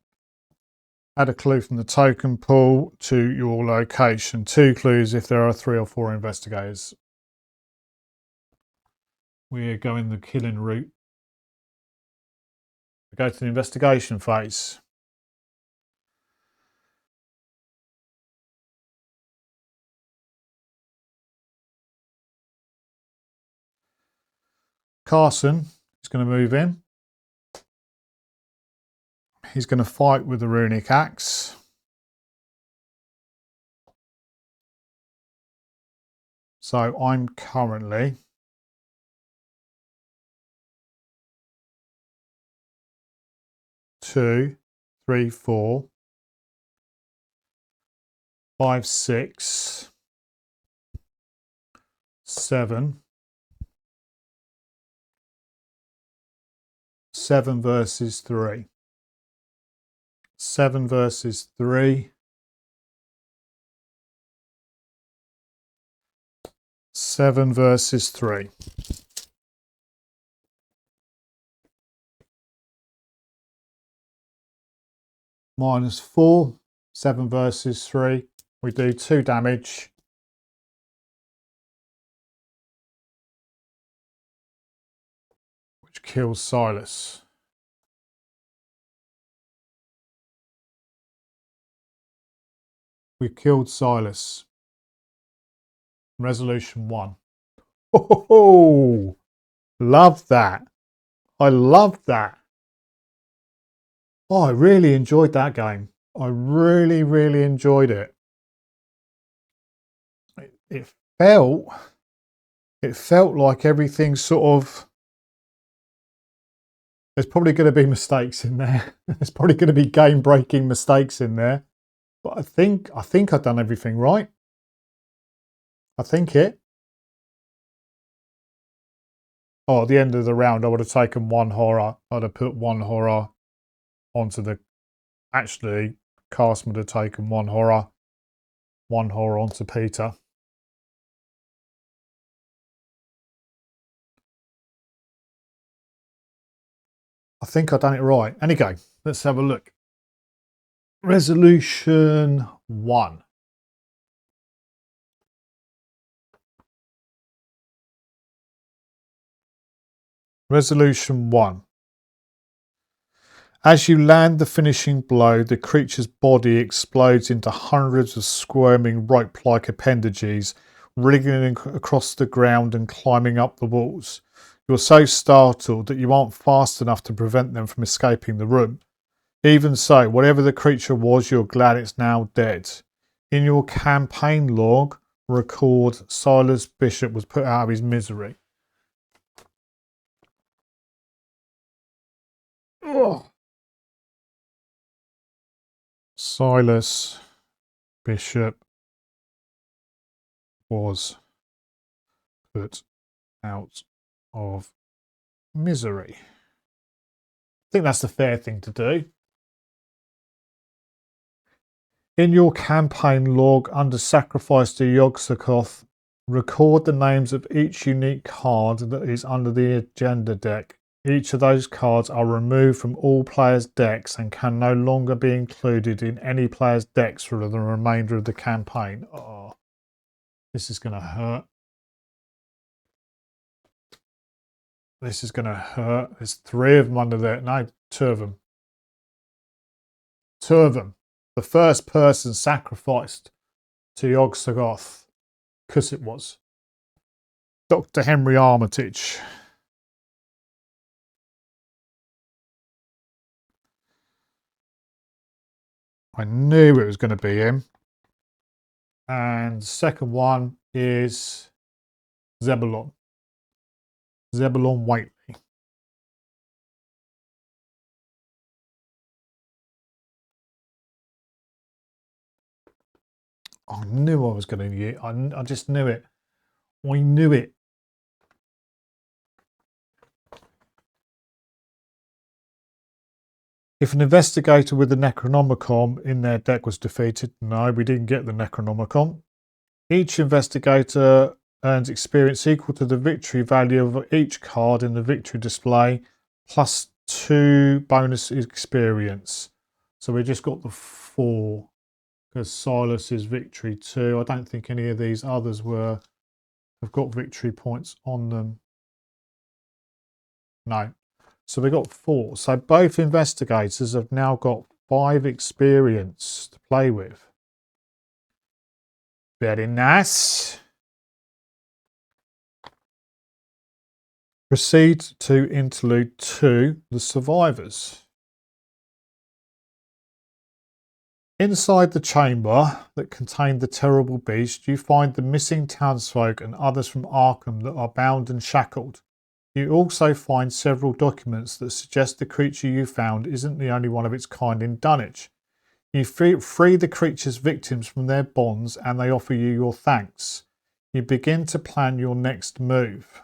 Add a clue from the token pool to your location. 2 clues if there are 3 or 4 investigators. We're going the killing route. We go to the investigation phase. Carson is going to move in. He's going to fight with the Runic Axe. So I'm currently 2, 3, 4, 5, 6, 7. 7 versus 3. 7 versus 3. 7 versus 3. -4. 7 versus 3. We do 2 damage. Which kills Silas. We killed Silas. Resolution 1. Oh, love that. I love that. Oh, I really enjoyed that game. I really, really enjoyed it. It felt like everything sort of, there's probably going to be mistakes in there. There's probably going to be game-breaking mistakes in there. But I think I've done everything right. I think it. Oh, at the end of the round, I would have taken 1 horror. I'd have put 1 horror onto the... Actually, Carson would have taken 1 horror onto Peter. I think I've done it right. Anyway, let's have a look. Resolution 1. Resolution 1. As you land the finishing blow, the creature's body explodes into hundreds of squirming rope-like appendages, wriggling across the ground and climbing up the walls. You're so startled that you aren't fast enough to prevent them from escaping the room. Even so, whatever the creature was, you're glad it's now dead. In your campaign log, record Silas Bishop was put out of his misery. Oh. Silas Bishop was put out of misery. I think that's the fair thing to do. In your campaign log under Sacrifice to Yog-Sothoth, record the names of each unique card that is under the agenda deck. Each of those cards are removed from all players' decks and can no longer be included in any player's decks for the remainder of the campaign. Oh, this is going to hurt. This is going to hurt. There's 3 of them under there. No, 2 of them. 2 of them. The first person sacrificed to Yog-Sothoth, because it was Dr. Henry Armitage. I knew it was going to be him. And the second one is Zebulon. Zebulon Whately. I knew I was going to use. I just knew it. I knew it. If an investigator with the Necronomicon in their deck was defeated, no, we didn't get the Necronomicon. Each investigator earns experience equal to the victory value of each card in the victory display, plus 2 bonus experience. So we just got the 4. Because Silas is victory 2. I don't think any of these others have got victory points on them. No. So we got 4. So both investigators have now got 5 experience to play with. Very nice. Proceed to interlude 2, the survivors. Inside the chamber that contained the terrible beast, you find the missing townsfolk and others from Arkham that are bound and shackled. You also find several documents that suggest the creature you found isn't the only one of its kind in Dunwich. You free the creature's victims from their bonds and they offer you your thanks. You begin to plan your next move.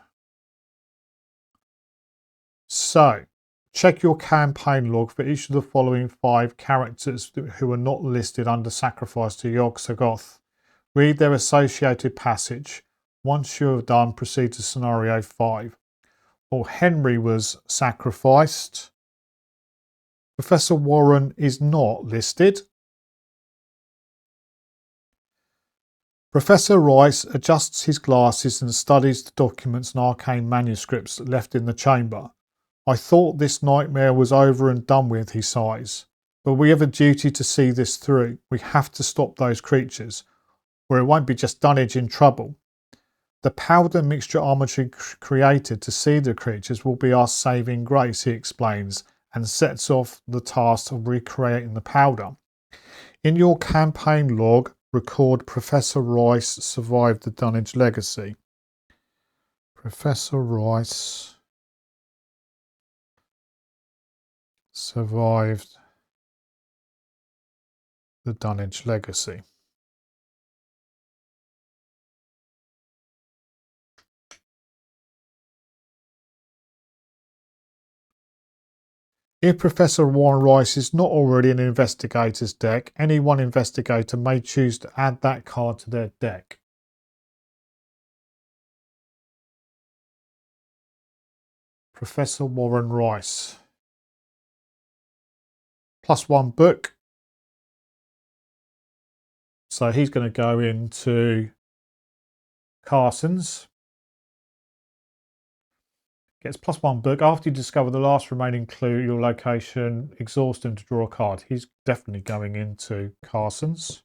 So, check your campaign log for each of the following 5 characters who are not listed under Sacrifice to Yog-Sothoth. Read their associated passage. Once you have done, proceed to scenario 5. Well, Henry was sacrificed. Professor Warren is not listed. Professor Rice adjusts his glasses and studies the documents and arcane manuscripts left in the chamber. I thought this nightmare was over and done with, he sighs. But we have a duty to see this through. We have to stop those creatures, or it won't be just Dunwich in trouble. The powder mixture Armitage created to see the creatures will be our saving grace, he explains, and sets off the task of recreating the powder. In your campaign log, record Professor Rice survived the Dunwich Legacy. Professor Rice survived the Dunwich Legacy. If Professor Warren Rice is not already in an investigator's deck, any one investigator may choose to add that card to their deck. Professor Warren Rice. +1 book. So he's going to go into Carson's. Gets +1 book. After you discover the last remaining clue, your location, exhaust him to draw a card. He's definitely going into Carson's.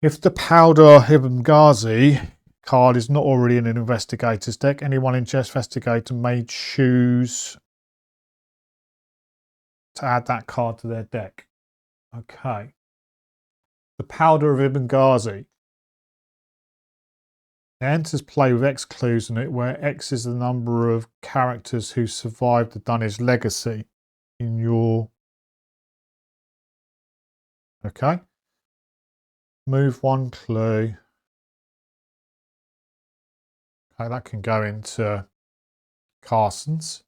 If the Powder Ibn Ghazi card is not already in an investigator's deck, anyone in investigator may choose to add that card to their deck. Okay. The Powder of Ibn Ghazi. It enters play with X clues in it, where X is the number of characters who survived the Dunwich Legacy in your... Okay. Move one clue. Okay, that can go into Carson's.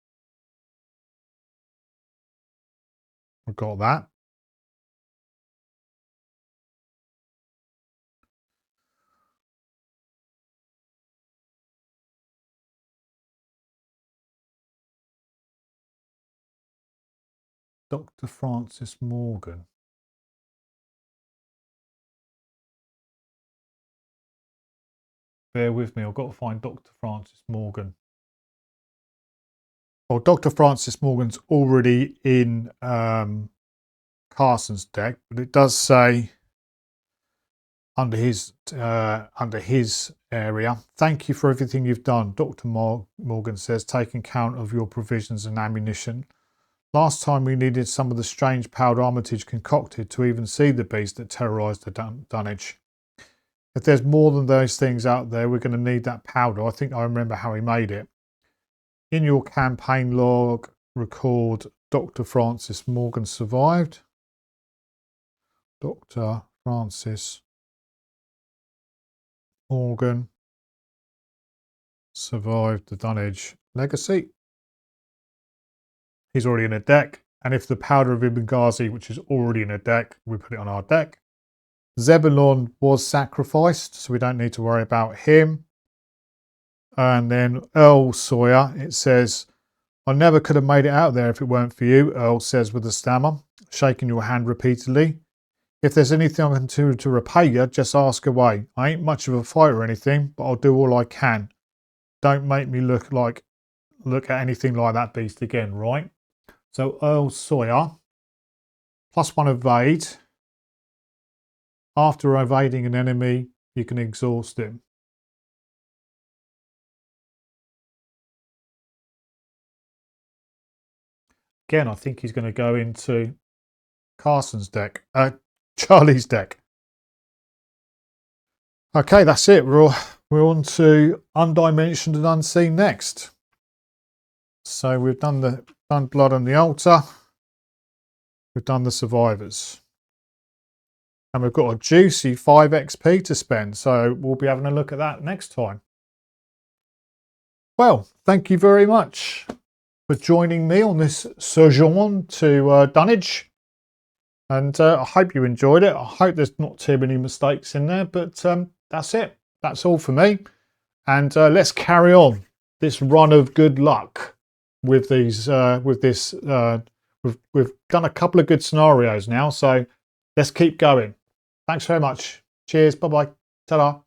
We've got that. Dr. Francis Morgan. Bear with me, I've got to find Dr. Francis Morgan. Well, Dr. Francis Morgan's already in Carson's deck, but it does say under his area, thank you for everything you've done. Dr. Morgan says, taking count of your provisions and ammunition. Last time we needed some of the strange powder Armitage concocted to even see the beast that terrorised the Dunwich. If there's more than those things out there, we're going to need that powder. I think I remember how he made it. In your campaign log, record Dr. Francis Morgan survived. Dr. Francis Morgan survived the Dunwich Legacy. He's already in a deck. And if the Powder of Ibn Ghazi, which is already in a deck, we put it on our deck. Zebulon was sacrificed, so we don't need to worry about him. And then Earl Sawyer, it says, I never could have made it out there if it weren't for you, Earl says with a stammer, shaking your hand repeatedly. If there's anything I can do to repay you, just ask away. I ain't much of a fighter or anything, but I'll do all I can. Don't make me look at anything like that beast again, right? So Earl Sawyer, +1 evade. After evading an enemy, you can exhaust him. Again, I think he's going to go into Carson's deck, Charlie's deck. Okay, that's it. We're on to Undimensioned and Unseen next. So we've done Blood on the Altar. We've done the Survivors. And we've got a juicy 5 XP to spend. So we'll be having a look at that next time. Well, thank you very much for joining me on this sojourn to Dunwich. And I hope you enjoyed it. I hope there's not too many mistakes in there. But that's it. That's all for me. And let's carry on this run of good luck with these. We've done a couple of good scenarios now, so let's keep going. Thanks very much. Cheers. Bye bye. Ta-da.